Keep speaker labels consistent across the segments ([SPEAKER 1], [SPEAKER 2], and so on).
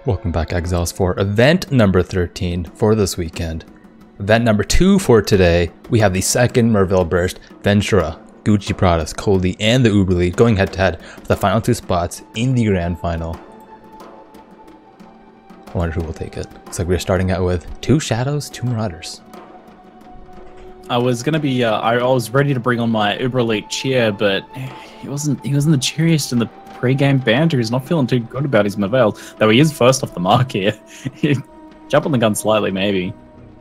[SPEAKER 1] Welcome back, Exiles, for event number 13 for this weekend. Event number 2 for today, we have the second Merveil burst, Ventrua, Guccipradas, Coldie, and TheUberElite going head-to-head for the final 2 spots in the grand final. I wonder who will take it. Looks like we're starting out with 2 Shadows, 2 Marauders.
[SPEAKER 2] I was gonna be, I was ready to bring on my TheUberElite cheer, but he wasn't the cheeriest in the pre-game banter. He's not feeling too good about his Merveil, though he is first off the mark here. Jump on the gun slightly, maybe.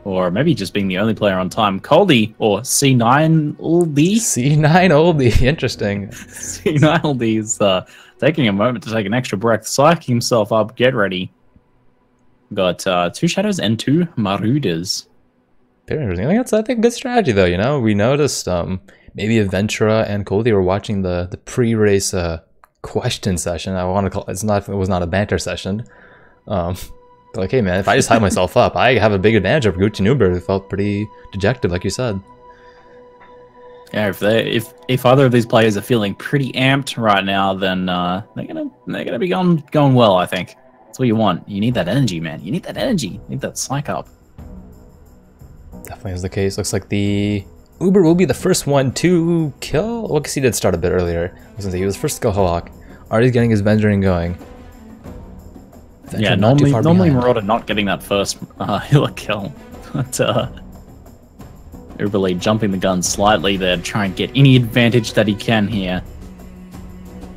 [SPEAKER 2] Or maybe just being the only player on time. Coldie, or C9 Oldie?
[SPEAKER 1] C9 Oldie, interesting.
[SPEAKER 2] C9 Oldie is taking a moment to take an extra breath, psyching himself up, get ready. Got 2 Shadows and 2 Marauders.
[SPEAKER 1] Very interesting. I think a good strategy, though, you know? We noticed maybe Ventrua and Coldie were watching the pre-race question session. I want to call it was not a banter session. Like, hey man, if I just hype myself up, I have a big advantage over Gucci and Uber, who felt pretty dejected, like you said.
[SPEAKER 2] Yeah, if either of these players are feeling pretty amped right now, then they're gonna be going well. I think that's what you want. You need that energy, man. You need that energy. You need that psych up.
[SPEAKER 1] Definitely is the case. Looks like the Uber will be the first one to kill. Well, because he did start a bit earlier. I was gonna say he was first to kill Halak. Already getting his venturing going.
[SPEAKER 2] Yeah, normally Marauder not getting that first healer kill. But TheUberElite jumping the gun slightly there, trying to get any advantage that he can here.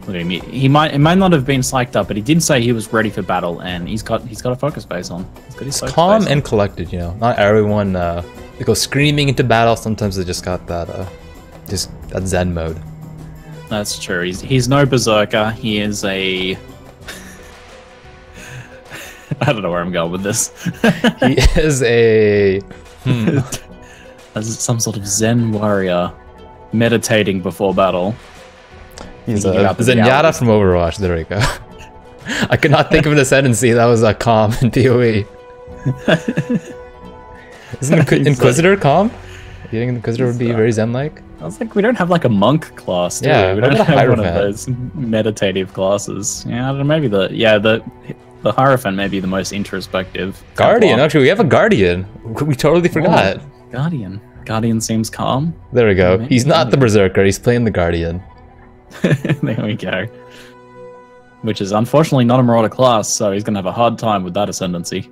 [SPEAKER 2] Look at him. It might not have been psyched up, but he did say he was ready for battle, and he's got a focus base on. He's got his focus
[SPEAKER 1] calm
[SPEAKER 2] base
[SPEAKER 1] and
[SPEAKER 2] on.
[SPEAKER 1] collected, you know. Not everyone they go screaming into battle. Sometimes they just got that that Zen mode.
[SPEAKER 2] That's true. He's no berserker. He is a I don't know where I'm going with this.
[SPEAKER 1] He is a
[SPEAKER 2] as some sort of Zen warrior meditating before battle.
[SPEAKER 1] He's a Zenyatta from Overwatch. There we go. I could not think of an ascendancy that was a calm in PoE. Isn't Inquisitor calm? You think Inquisitor would be very Zen-like?
[SPEAKER 2] I was like, we don't have like a monk class, do we? We don't have one of those meditative classes. Yeah, I don't know, maybe the Hierophant may be the most introspective.
[SPEAKER 1] Guardian, actually, we have a Guardian. We totally forgot.
[SPEAKER 2] Oh, Guardian seems calm.
[SPEAKER 1] There we go. He's not the Berserker, he's playing the Guardian.
[SPEAKER 2] There we go. Which is unfortunately not a Marauder class, so he's going to have a hard time with that ascendancy.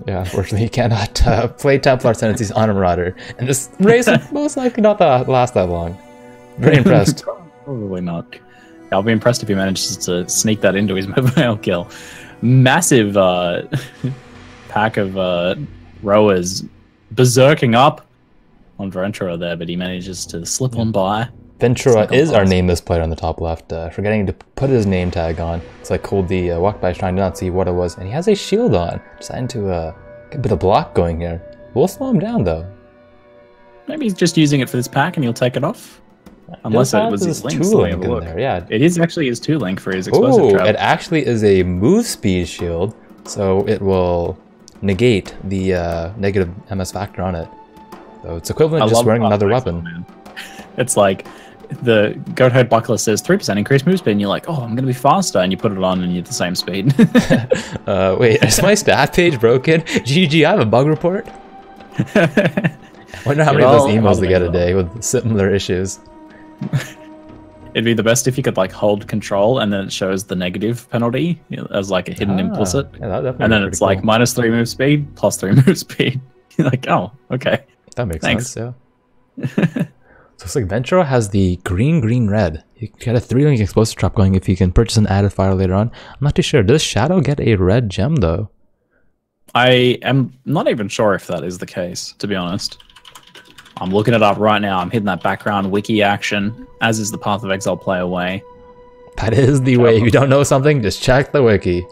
[SPEAKER 1] Yeah, unfortunately, he cannot play Templar ascendancies on a Marauder. And this race will most likely not last that long. Very impressed.
[SPEAKER 2] Probably not. I'll be impressed if he manages to sneak that into his Merveil kill. Massive pack of rowers berserking up on Ventrua there, but he manages to slip on by.
[SPEAKER 1] Ventrua is our nameless player on the top left, forgetting to put his name tag on. It's like Coldie walked by trying to not see what it was, and he has a shield on. Deciding to get a bit of block going here. We'll slow him down though.
[SPEAKER 2] Maybe he's just using it for this pack and he'll take it off. Unless it was his link
[SPEAKER 1] in there, yeah.
[SPEAKER 2] It is actually his 2 link for his explosive trap.
[SPEAKER 1] It actually is a move speed shield, so it will negate the negative MS factor on it. So it's equivalent to just wearing another weapon.
[SPEAKER 2] Man. It's like the Goat Herd Buckler says 3% increased move speed, and you're like, oh, I'm going to be faster, and you put it on and you're the same speed.
[SPEAKER 1] Wait, is my stat page broken? GG, I have a bug report. I wonder how many of those emails they get a day with similar issues.
[SPEAKER 2] It'd be the best if you could like hold control and then it shows the negative penalty as like a hidden implicit.
[SPEAKER 1] Yeah,
[SPEAKER 2] and then it's cool. Like -3 move speed, +3 move speed. You're like, oh, okay.
[SPEAKER 1] That makes sense, yeah. So it's like Ventrua has the green, red. You get a 3-link explosive trap going if you can purchase an added fire later on. I'm not too sure. Does Shadow get a red gem though?
[SPEAKER 2] I am not even sure if that is the case, to be honest. I'm looking it up right now. I'm hitting that background wiki action, as is the Path of Exile player way.
[SPEAKER 1] That is the way. If you don't know something, just check the wiki.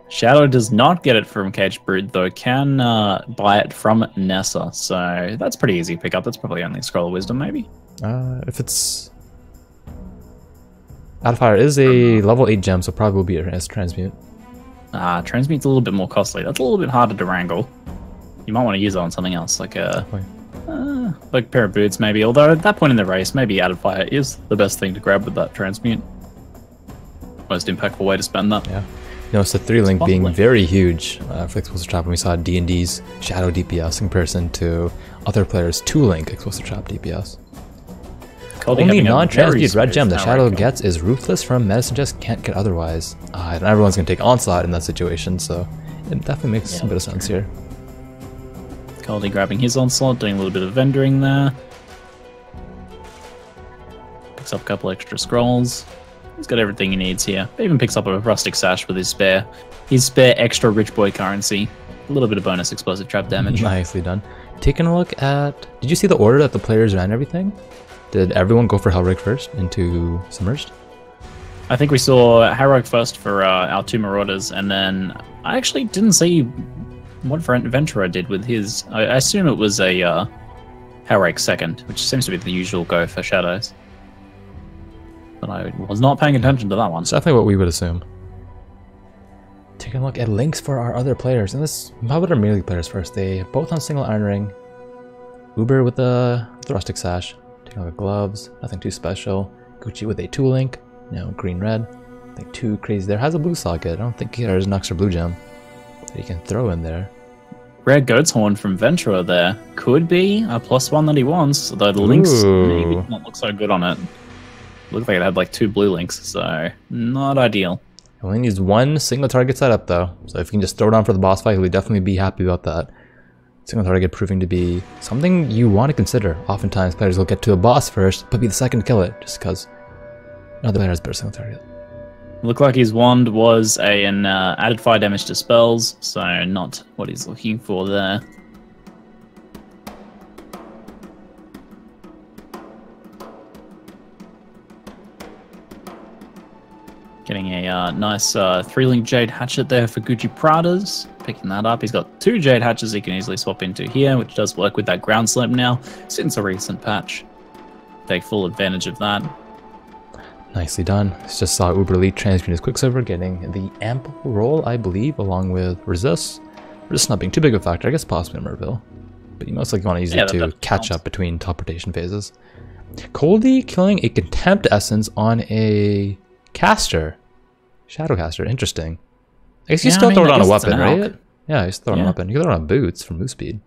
[SPEAKER 2] Shadow does not get it from Caged Brood, though can buy it from Nessa. So that's pretty easy to pick up. That's probably only a Scroll of Wisdom, maybe.
[SPEAKER 1] If it's... Fire is a level 8 gem, so probably will be as Transmute.
[SPEAKER 2] Transmute's a little bit more costly. That's a little bit harder to wrangle. You might want to use it on something else, like a... like a pair of boots, maybe. Although at that point in the race, maybe Added Fire is the best thing to grab with that Transmute. Most impactful way to spend that.
[SPEAKER 1] Yeah. Notice the 3-link being very huge for Explosive Trap when we saw D&D's Shadow DPS in comparison to other players' 2-link Explosive Trap DPS. Only non-transmute red gem the Shadow gets is Ruthless from Medicine Chest, can't get otherwise. And everyone's going to take Onslaught in that situation, so it definitely makes a bit of sense here.
[SPEAKER 2] Caldy grabbing his Onslaught, doing a little bit of vendoring there. Picks up a couple extra scrolls. He's got everything he needs here. Even picks up a Rustic Sash with his spare extra rich boy currency. A little bit of bonus explosive trap damage.
[SPEAKER 1] Nicely done. Taking a look at... Did you see the order that the players ran everything? Did everyone go for Hellrake first into Submerged?
[SPEAKER 2] I think we saw Heroic first for our 2 Marauders, and then I actually didn't see what Ventrua did with his. I assume it was a Heroic second, which seems to be the usual go for Shadows. But I was not paying attention to that one.
[SPEAKER 1] It's definitely what we would assume. Taking a look at links for our other players, and this, how about our melee players first? They both on single Iron Ring. Uber with the Rustic Sash. Taking a look at gloves, nothing too special. Gucci with a 2-link, green-red. I think 2 crazy there. Has a blue socket. I don't think there's an extra blue gem that he can throw in there.
[SPEAKER 2] Rare Goat's Horn from Ventrua there. Could be a +1 that he wants, though the links maybe not look so good on it. Looks like it had like 2 blue links, so not ideal.
[SPEAKER 1] It only needs 1 single target setup though, so if you can just throw it on for the boss fight, he'll definitely be happy about that. Single target proving to be something you want to consider. Oftentimes players will get to a boss first, but be the second to kill it, just because another player has better single target.
[SPEAKER 2] Looked like his wand was an added fire damage to spells, so not what he's looking for there. Getting a nice 3-link Jade Hatchet there for Guccipradas. Picking that up. He's got 2 Jade Hatches he can easily swap into here, which does work with that ground slam now, since a recent patch. Take full advantage of that.
[SPEAKER 1] Nicely done. Just saw TheUberElite transmute his Quicksilver, getting the ample roll, I believe, along with Resist. Resist not being too big of a factor, I guess possibly in Merveil. But you most likely want to use it to catch up between teleportation phases. Coldy killing a Contempt Essence on a caster. Shadowcaster, interesting. I guess you still throw it on a weapon, right? Yeah, you still throw it on a weapon. You can throw it on boots for move speed.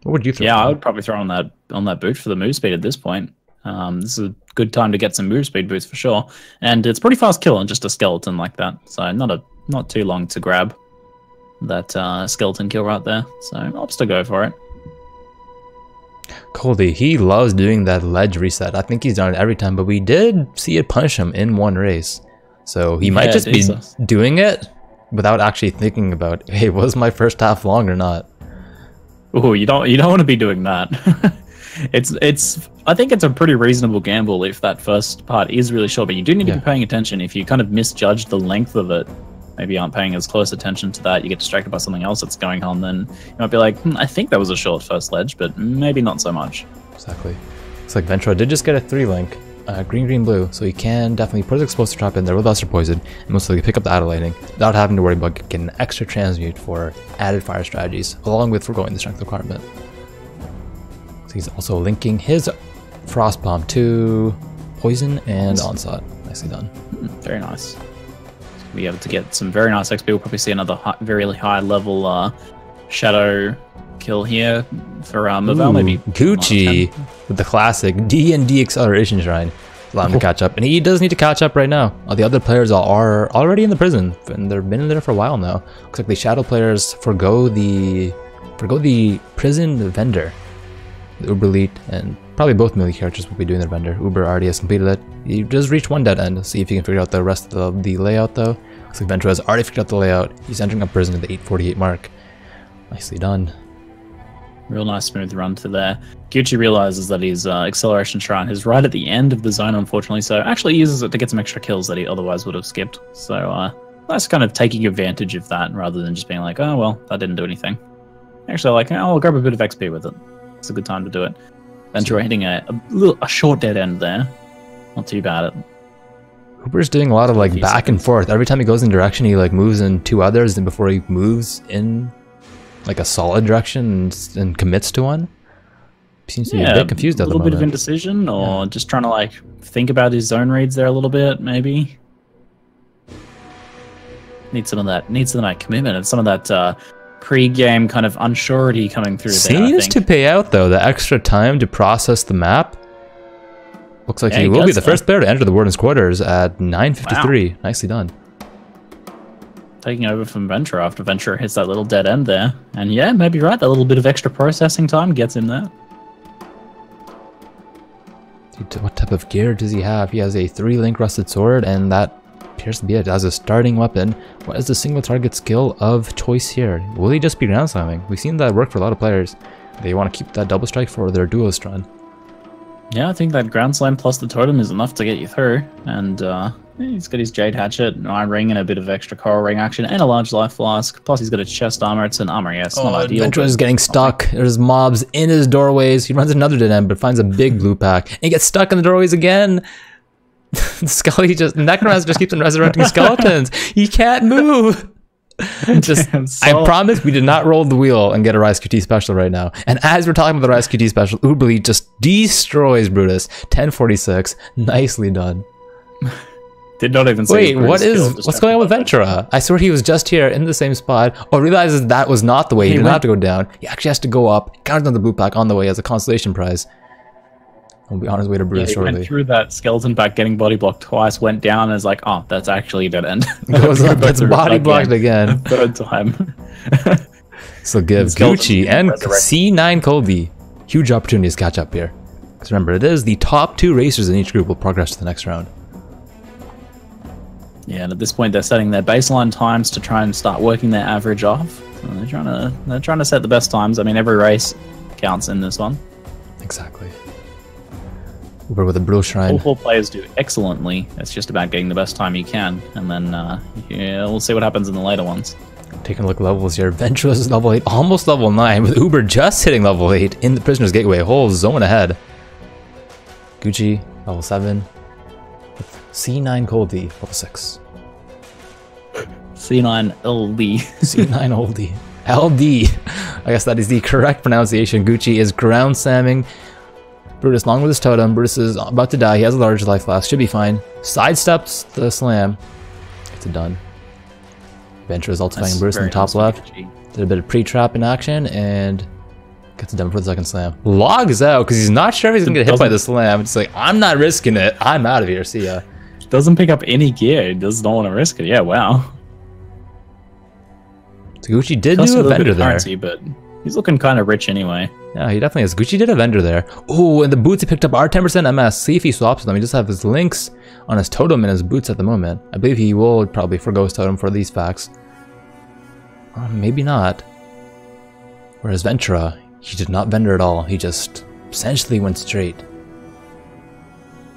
[SPEAKER 1] What would you throw?
[SPEAKER 2] Yeah, I would probably throw on that boot for the move speed at this point. This is a good time to get some move speed boots for sure. And it's pretty fast killing just a skeleton like that. So not too long to grab that skeleton kill right there. So opts to go for it.
[SPEAKER 1] Coldy, he loves doing that ledge reset. I think he's done it every time, but we did see it punish him in one race. So he might just be doing it without actually thinking about, hey, was my first half long or not?
[SPEAKER 2] Oh, you don't want to be doing that. I think it's a pretty reasonable gamble if that first part is really short, but you do need to be paying attention. If you kind of misjudge the length of it, maybe aren't paying as close attention to that, you get distracted by something else that's going on, then you might be like, I think that was a short first ledge, but maybe not so much.
[SPEAKER 1] Exactly. Looks like Ventrua did just get a 3-link, green, green, blue, so he can definitely put his explosive trap in there with Buster Poison, and most likely pick up the Adelating without having to worry about getting an extra transmute for added fire strategies, along with foregoing the strength requirement. So he's also linking his Frost Bomb to Poison and Onslaught. Nicely done.
[SPEAKER 2] Very nice. Be able to get some very nice XP. We'll probably see another very high level shadow kill here for Merveil. Maybe
[SPEAKER 1] Gucci with the classic D&D acceleration shrine. Allow him to catch up, and he does need to catch up right now. The other players are already in the prison, and they've been in there for a while now. Looks like the shadow players forgo the prison vendor. The TheUberElite and probably both melee characters will be doing their vendor. Uber already has completed it. He just reached one dead end. See if he can figure out the rest of the layout though. Looks like Ventrua has already figured out the layout. He's entering up prison at the 848 mark. Nicely done.
[SPEAKER 2] Real nice smooth run to there. Gucci realizes that his acceleration shrine is right at the end of the zone, unfortunately, so actually uses it to get some extra kills that he otherwise would have skipped. So that's kind of taking advantage of that rather than just being like, oh well, that didn't do anything. Actually, like, I'll grab a bit of XP with it. It's a good time to do it. Ventrua hitting a short dead end there. Not too bad.
[SPEAKER 1] Uber's doing a lot of like back and forth. Every time he goes in direction, he like moves in 2 others, and before he moves in like a solid direction and commits to one. He seems to be a bit confused at the moment.
[SPEAKER 2] A little bit of indecision, or just trying to like think about his zone reads there a little bit, maybe. Need some of that commitment and some of that pre-game kind of unsurety coming through there.
[SPEAKER 1] Seems to pay out though. The extra time to process the map. Looks like he will be the first player to enter the Warden's quarters at 9:53. Wow. Nicely done.
[SPEAKER 2] Taking over from Ventrua after Ventrua hits that little dead end there. And yeah, maybe right, that little bit of extra processing time gets him there.
[SPEAKER 1] What type of gear does he have? He has a 3-link rusted sword, and that appears to be it as a starting weapon. What is the single target skill of choice here? Will he just be ground slamming? We've seen that work for a lot of players. They want to keep that double strike for their duelist run.
[SPEAKER 2] Yeah, I think that ground slam plus the totem is enough to get you through. And he's got his Jade Hatchet, an Iron Ring, and a bit of extra Coral Ring action, and a large life flask. Plus he's got a chest armor. It's an armor, yeah, it's not ideal.
[SPEAKER 1] Ventrua is getting stuck. There's mobs in his doorways. He runs another dead end, but finds a big blue pack. And he gets stuck in the doorways again. Necromancer just keeps on resurrecting skeletons. He can't move. I promise we did not roll the wheel and get a Rise QT special right now. And as we're talking about the Rise QT special, UberElite just destroys Brutus. 1046. Nicely done.
[SPEAKER 2] Did not even
[SPEAKER 1] say. Wait, what's going on with Ventrua? I swear he was just here in the same spot. Oh, realizes that was not the way. He did not have to go down. He actually has to go up. Counts on the blue pack on the way as a consolation prize. He'll be on his way to Brutus shortly.
[SPEAKER 2] Went through that skeleton pack, getting body blocked twice, went down, and is like, oh, that's actually a dead end.
[SPEAKER 1] Goes up, gets body blocked again.
[SPEAKER 2] Third time.
[SPEAKER 1] So give Gucci and C9 Colby huge opportunities to catch up here. Because remember, it is the top 2 racers in each group will progress to the next round.
[SPEAKER 2] Yeah, and at this point, they're setting their baseline times to try and start working their average off. So they're trying to set the best times. I mean, every race counts in this one.
[SPEAKER 1] Exactly. Uber with a Brutal Shrine.
[SPEAKER 2] All 4 players do excellently. It's just about getting the best time you can, and then yeah, we'll see what happens in the later ones.
[SPEAKER 1] Taking a look at levels here. Ventrua is level 8, almost level 9, with Uber just hitting level 8 in the Prisoner's Gateway. Whole zone ahead. Gucci, level 7. C9 Coldy, level 6.
[SPEAKER 2] C9 LD.
[SPEAKER 1] C9 LD. LD. I guess that is the correct pronunciation. Gucci is ground slamming Brutus along with his totem. Brutus is about to die. He has a large life flask. Should be fine. Sidesteps the slam. Gets it done. Ventrua is ultifying Brutus in the top left. Did a bit of pre-trap in action and gets it done for the second slam. Logs out because he's not sure if he's going to get hit by the slam. It's like, I'm not risking it. I'm out of here. See ya.
[SPEAKER 2] Doesn't pick up any gear. He does not want to risk it. Yeah, wow.
[SPEAKER 1] So Gucci did do a vendor there.
[SPEAKER 2] Currency, but he's looking kind of rich anyway.
[SPEAKER 1] Yeah, he definitely is. Gucci did a vendor there. Oh, and the boots he picked up are 10% MS. See if he swaps them. He just have his links on his totem and his boots at the moment. I believe he will probably forgo his totem for these facts. Or maybe not. Whereas Ventrua, he did not vendor at all. He just essentially went straight.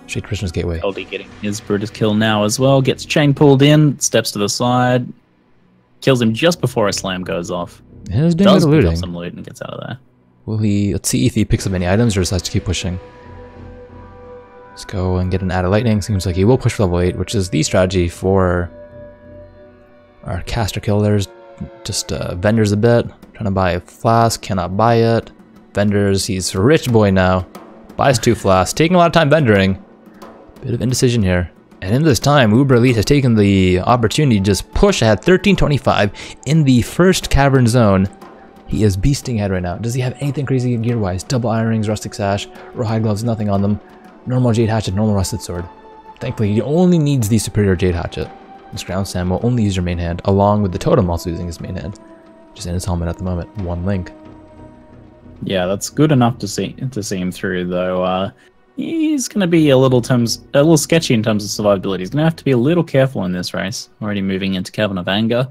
[SPEAKER 1] Straight Prisoner's Gateway.
[SPEAKER 2] LD getting his Brutus kill now as well. Gets chain pulled in, steps to the side, kills him just before a slam goes off.
[SPEAKER 1] Does pick up
[SPEAKER 2] some loot and gets out of there.
[SPEAKER 1] Will he? Let's see if he picks up any items or decides to keep pushing. Let's go and get an Added Lightning. Seems like he will push for level 8, which is the strategy for our caster killers. Just vendors a bit. Trying to buy a flask, cannot buy it. Vendors, he's a rich boy now. Buys 2 flasks, taking a lot of time vendoring. Bit of indecision here. And in this time, UberElite has taken the opportunity to just push ahead 1325 in the first cavern zone. He is beasting ahead right now. Does he have anything crazy gear-wise? Double iron rings, rustic sash, rawhide gloves, nothing on them. Normal jade hatchet, normal rusted sword. Thankfully, he only needs the superior jade hatchet. This ground slam will only use your main hand, along with the totem also using his main hand. Just in his helmet at the moment, 1 link.
[SPEAKER 2] Yeah, that's good enough to see him through, though. He's going to be a little sketchy in terms of survivability. He's going to have to be a little careful in this race. Already moving into Cavern of Anger.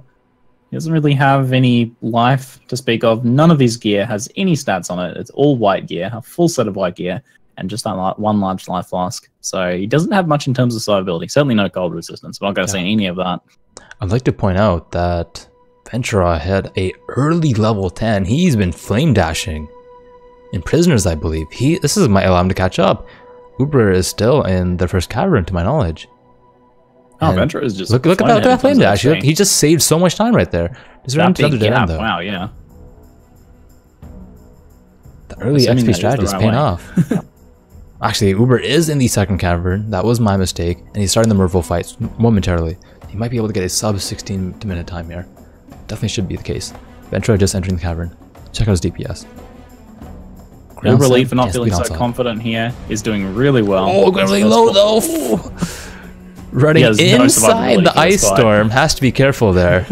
[SPEAKER 2] He doesn't really have any life to speak of. None of his gear has any stats on it. It's all white gear, a full set of white gear, and just that 1 large life flask. So he doesn't have much in terms of survivability. Certainly no cold resistance. I'm not going to say any of that.
[SPEAKER 1] I'd like to point out that Ventrua had a early level 10. He's been flame dashing in prisoners, I believe. This might allow him to catch up. Uber is still in the first cavern, to my knowledge.
[SPEAKER 2] Oh, Ventrua is just
[SPEAKER 1] look at that flame dash. He just saved so much time right there. Is there another dead end, though?
[SPEAKER 2] Wow, yeah.
[SPEAKER 1] The early XP strategy is paying off. Actually, Uber is in the second cavern. That was my mistake, and he's starting the Merveil fight momentarily. He might be able to get a sub 16-minute time here. Definitely should be the case. Ventrua just entering the cavern. Check out his DPS.
[SPEAKER 2] TheUberElite, for not feeling so confident here, is doing really well.
[SPEAKER 1] Oh, going really low though. Running inside the ice storm. Has to be careful there.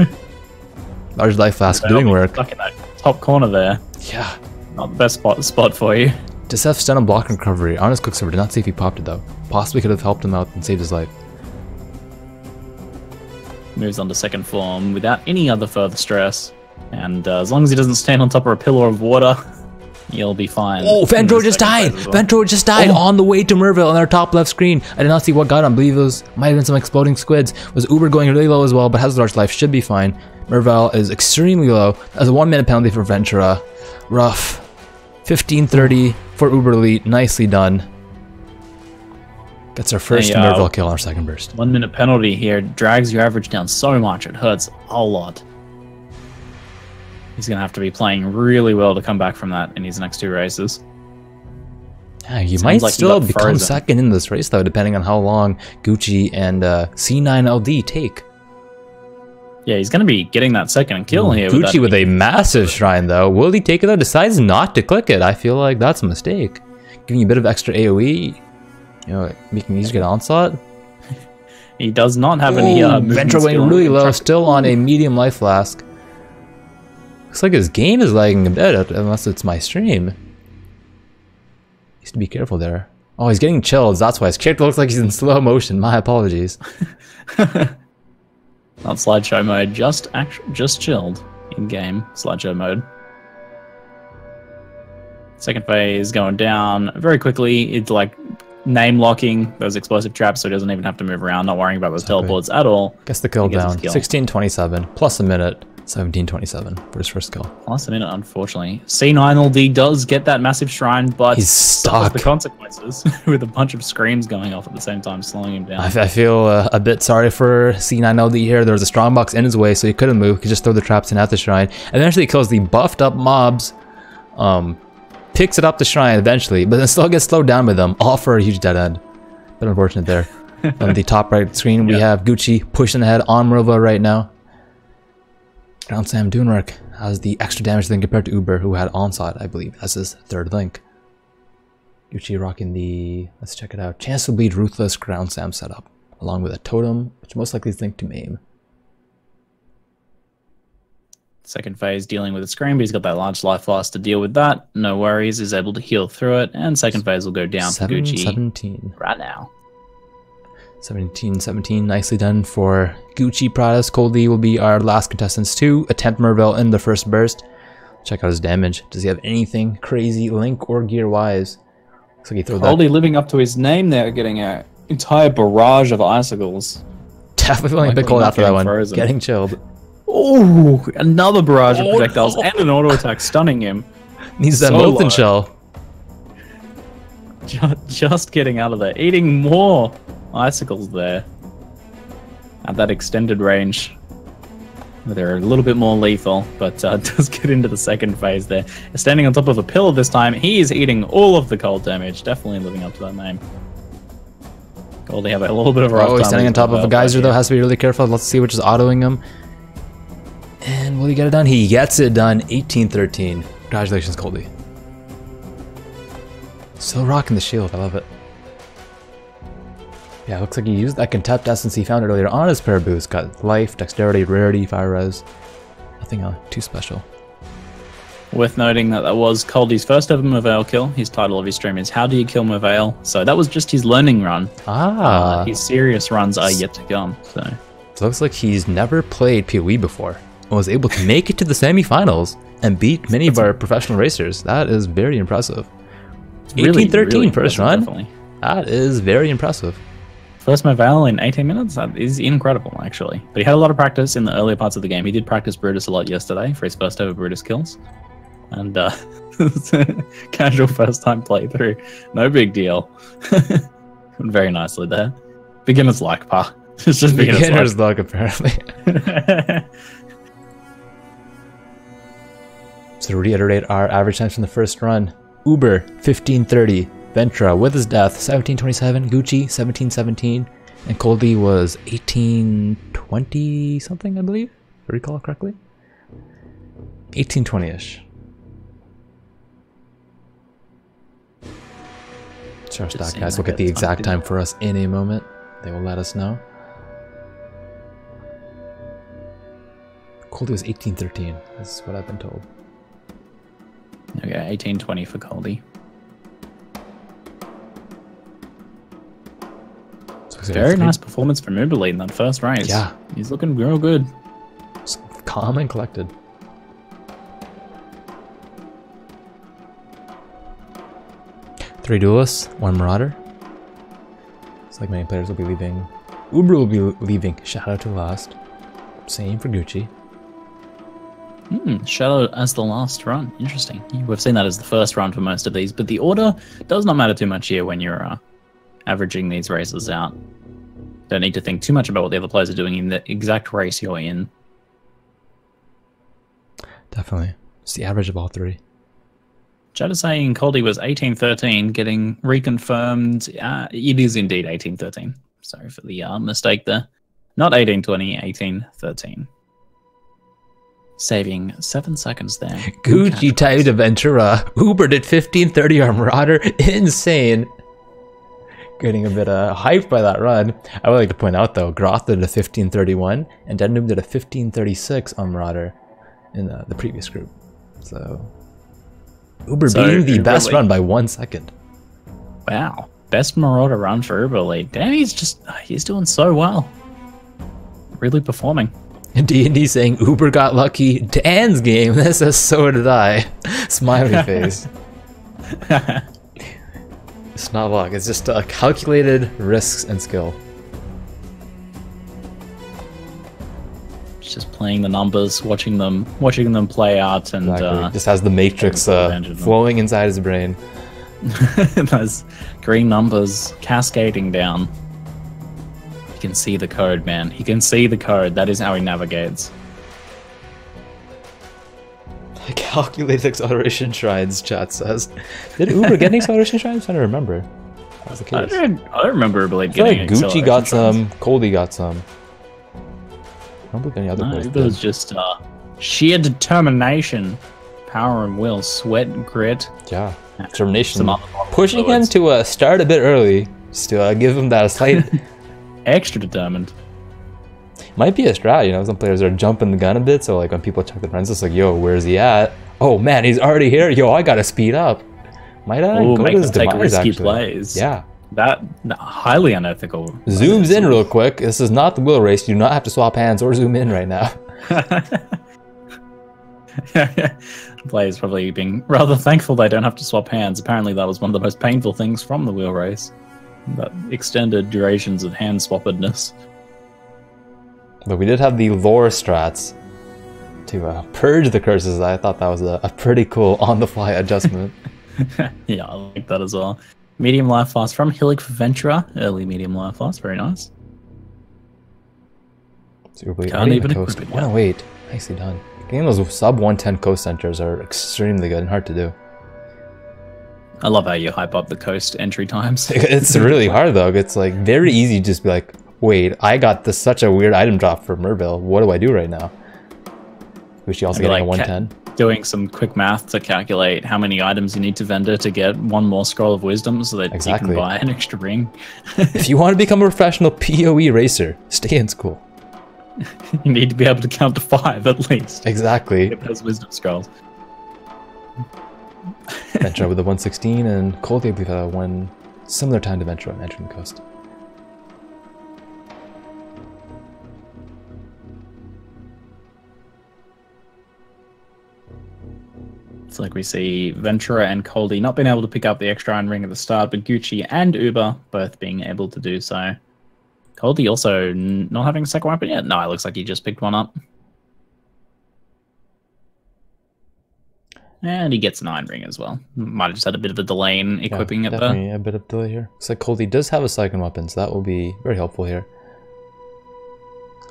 [SPEAKER 1] Large life flask doing work.
[SPEAKER 2] Stuck in that top corner there.
[SPEAKER 1] Yeah.
[SPEAKER 2] Not the best spot for you.
[SPEAKER 1] Disef stun and block and recovery. On his Quicksilver, did not see if he popped it though. Possibly could have helped him out and saved his life.
[SPEAKER 2] Moves on to second form without any other further stress. And as long as he doesn't stand on top of a pillar of water, you'll be fine.
[SPEAKER 1] Oh, Ventrua just died! Well. Ventrua just died on the way to Merveil on our top left screen. I did not see what got him. I believe it might have been some exploding squids. Was Uber going really low as well, but has large life, should be fine. Merveil is extremely low. That's a 1 minute penalty for Ventrua. Rough. 15:30 for TheUberElite. Nicely done. Gets our first Merveil kill on our second burst.
[SPEAKER 2] 1 minute penalty here drags your average down so much. It hurts a lot. He's going to have to be playing really well to come back from that in his next 2 races.
[SPEAKER 1] Yeah, he might still become second in this race, though, depending on how long Gucci and C9LD take.
[SPEAKER 2] Yeah, he's going to be getting that second kill here.
[SPEAKER 1] Gucci with a massive shrine, though. Will he take it, though? Decides not to click it. I feel like that's a mistake. Giving you a bit of extra AoE. You know, making easier to get onslaught.
[SPEAKER 2] He does not have any
[SPEAKER 1] Ventrua going really low, still on a medium life flask. Looks like his game is lagging a bit, unless it's my stream. Needs to be careful there. Oh, he's getting chilled. That's why his character looks like he's in slow motion. My apologies.
[SPEAKER 2] Not slideshow mode, just chilled in game slideshow mode. Second phase going down very quickly. It's like name locking those explosive traps, so he doesn't even have to move around. Not worrying about those teleports at all.
[SPEAKER 1] Gets the kill down. 16:27 plus a minute. 17:27 for his first kill.
[SPEAKER 2] Last minute, unfortunately. C9LD does get that massive shrine, but
[SPEAKER 1] he's stuck.
[SPEAKER 2] The consequences with a bunch of screams going off at the same time, slowing him down.
[SPEAKER 1] I feel a bit sorry for C9LD here. There was a strong box in his way, so he couldn't move. He could just throw the traps in at the shrine. Eventually, he kills the buffed up mobs. Picks it up the shrine eventually, but then still gets slowed down by them. All for a huge dead end. Bit unfortunate there. On the top right screen, we have Gucci pushing ahead on Merveil right now. Ground Sam doing work, has the extra damage then compared to Uber, who had onslaught, I believe, as his third link. Gucci rocking the, let's check it out, Chance to Bleed Ruthless Ground Sam setup, along with a totem, which most likely is linked to Maim.
[SPEAKER 2] Second phase dealing with a scream, but he's got that large life loss to deal with that. No worries, is able to heal through it, and second phase will go down for Gucci
[SPEAKER 1] 17
[SPEAKER 2] right now.
[SPEAKER 1] 17-17, nicely done for Guccipradas. Coldly will be our last contestants to attempt Merveil in the first burst. Check out his damage. Does he have anything crazy link or gear wise? Looks like he threw that.
[SPEAKER 2] Coldly living up to his name there, getting an entire barrage of icicles.
[SPEAKER 1] Definitely feeling a bit cold after that one. Frozen. Getting chilled.
[SPEAKER 2] Oh, another barrage of projectiles and an auto attack stunning him.
[SPEAKER 1] Needs that molten shell.
[SPEAKER 2] Just getting out of there. Eating more icicles there at that extended range. They're a little bit more lethal, but does get into the second phase there. Standing on top of a pillar this time, he is eating all of the cold damage. Definitely living up to that name. Goldie have a little bit of a rough time.
[SPEAKER 1] He's standing on top of a geyser though, has to be really careful. Let's see which is autoing him. And will he get it done? He gets it done. 18-13. Congratulations, Goldie. Still rocking the shield. I love it. Yeah, looks like he used that contempt essence he found earlier on his pair of boots. Got life, dexterity, rarity, fire res. Nothing too special.
[SPEAKER 2] Worth noting that that was Coldie's first ever Merveil kill. His title of his stream is How Do You Kill Merveil? So that was just his learning run. His serious runs are yet to come. So
[SPEAKER 1] it looks like he's never played PoE before and was able to make it to the semifinals and beat many of our professional racers. That is very impressive. 18-13 first run. Definitely. That is very impressive.
[SPEAKER 2] First Merveil in 18 minutes? That is incredible, actually. But he had a lot of practice in the earlier parts of the game. He did practice Brutus a lot yesterday for his first ever Brutus kills. And casual first time playthrough. No big deal. Very nicely there. Beginner's luck, pa. It's just
[SPEAKER 1] beginner's luck, apparently. So to reiterate our average times from the first run, Uber 15:30, Ventrua with his death 17:27, Gucci 17:17, And Coldy was 1820 something, I believe, if I recall correctly. 1820-ish. Star Stock guys will get the exact time for us in a moment. They will let us know. Coldy was 1813. That's what I've been told.
[SPEAKER 2] Okay, 1820 for Coldy. Very nice performance from UberElite in that first race.
[SPEAKER 1] Yeah.
[SPEAKER 2] He's looking real good.
[SPEAKER 1] Just calm and collected. Three duelists, one marauder. It's like many players will be leaving. Uber will be leaving Shadow to last. Same for Gucci.
[SPEAKER 2] Shadow as the last run. Interesting. We've seen that as the first run for most of these, but the order does not matter too much here when you're averaging these races out. Don't need to think too much about what the other players are doing in the exact race you're in.
[SPEAKER 1] Definitely. It's the average of all three.
[SPEAKER 2] Chad is saying Coldy was 1813, getting reconfirmed. It is indeed 1813. Sorry for the mistake there. Not 1820, 1813. Saving 7 seconds there.
[SPEAKER 1] Gucci tied to Ventrua. Uber did 1530 on Marauder. Insane. Getting a bit hyped by that run. I would like to point out though, Groth did a 1531 and Denoob did a 1536 on Marauder in the previous group. So Uber beating the best run by 1 second.
[SPEAKER 2] Wow. Best Marauder run for UberElite. Damn, he's doing so well. Really performing.
[SPEAKER 1] And D&D saying Uber got lucky. Dan's game. This says so did I. Smiley face. It's not luck. It's just calculated risks and skill.
[SPEAKER 2] Just playing the numbers, watching them play out, and
[SPEAKER 1] just has the matrix flowing inside his brain.
[SPEAKER 2] Those green numbers cascading down. He can see the code, man. He can see the code. That is how he navigates.
[SPEAKER 1] Calculated acceleration shrines, chat says. Did Uber get any acceleration shrines? I don't remember. That was the case.
[SPEAKER 2] I don't remember Blade
[SPEAKER 1] getting
[SPEAKER 2] like
[SPEAKER 1] Gucci got some, Coldy got some. I don't believe any other players
[SPEAKER 2] did. It was just sheer determination, power and will, sweat and grit.
[SPEAKER 1] Yeah, determination. Pushing him to start a bit early, just to give him that slight...
[SPEAKER 2] Extra determined.
[SPEAKER 1] Might be a strat, you know, some players are jumping the gun a bit, so like when people check the friends, it's like, yo, where's he at? Oh man, he's already here. Yo, I gotta speed up. Might I go to his demise, actually.
[SPEAKER 2] Plays.
[SPEAKER 1] Yeah.
[SPEAKER 2] That highly unethical.
[SPEAKER 1] Zooms in real quick. This is not the wheel race. You do not have to swap hands or zoom in right now.
[SPEAKER 2] Players probably being rather thankful they don't have to swap hands. Apparently that was one of the most painful things from the wheel race. That extended durations of hand swappedness.
[SPEAKER 1] But we did have the lore strats to purge the curses. I thought that was a pretty cool on-the-fly adjustment.
[SPEAKER 2] Yeah, I like that as well. Medium life loss from Hillick for Ventrua. Early medium life loss, very nice.
[SPEAKER 1] Can't even coast. 108, nicely done. Getting those sub 110 coast centers are extremely good and hard to do.
[SPEAKER 2] I love how you hype up the coast entry times.
[SPEAKER 1] It's really hard though. It's like very easy to just be like, wait, I got such a weird item drop for Merveil. What do I do right now? Was she also getting like a 110?
[SPEAKER 2] Doing some quick math to calculate how many items you need to vendor to get one more scroll of wisdom so that you can buy an extra ring.
[SPEAKER 1] If you want to become a professional PoE racer, stay in school.
[SPEAKER 2] You need to be able to count to 5 at least.
[SPEAKER 1] Exactly.
[SPEAKER 2] Get those wisdom scrolls.
[SPEAKER 1] Ventrua with the 116 and Coldy, I believe, had one similar time to Ventrua entering the coast.
[SPEAKER 2] It's like we see Ventrua and Coldy not being able to pick up the extra iron ring at the start, but Gucci and Uber both being able to do so. Coldy also not having a second weapon yet? No, it looks like he just picked one up. And he gets an iron ring as well. Might have just had a bit of a delay in equipping it there.
[SPEAKER 1] Definitely a bit of delay here. Looks like Coldy does have a second weapon, so that will be very helpful here.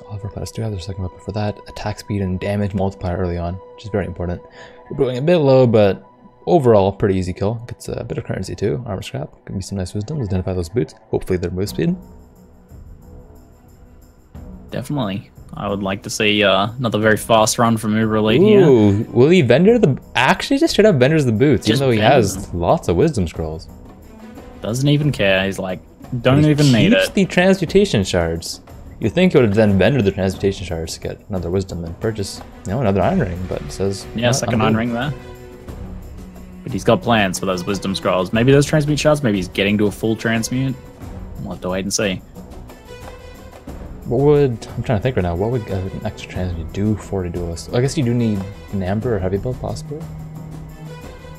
[SPEAKER 1] All of our players do have their second weapon for that. Attack speed and damage multiplier early on, which is very important. We're going a bit low, but overall, pretty easy kill. Gets a bit of currency too. Armor scrap. Could be some nice wisdoms. Identify those boots. Hopefully they're move speed.
[SPEAKER 2] Definitely. I would like to see another very fast run from UberElite here.
[SPEAKER 1] Ooh, will he vendor the... Actually, just straight up vendors the boots,
[SPEAKER 2] Just
[SPEAKER 1] even though he
[SPEAKER 2] vendor
[SPEAKER 1] has lots of wisdom scrolls.
[SPEAKER 2] Doesn't even care. He's like, don't
[SPEAKER 1] He
[SPEAKER 2] even need
[SPEAKER 1] keeps
[SPEAKER 2] it.
[SPEAKER 1] the transmutation shards. You think he would have then vendor the transmutation shards to get another wisdom and purchase, another iron ring, but it says...
[SPEAKER 2] Yeah,
[SPEAKER 1] no,
[SPEAKER 2] second
[SPEAKER 1] I'm
[SPEAKER 2] iron
[SPEAKER 1] good.
[SPEAKER 2] ring there. But he's got plans for those wisdom scrolls. Maybe those transmute shards, maybe he's getting to a full transmute. We'll have to wait and see.
[SPEAKER 1] What would... I'm trying to think right now. What would an extra transmute do for the duelist? I guess you do need an amber or heavy build, possibly?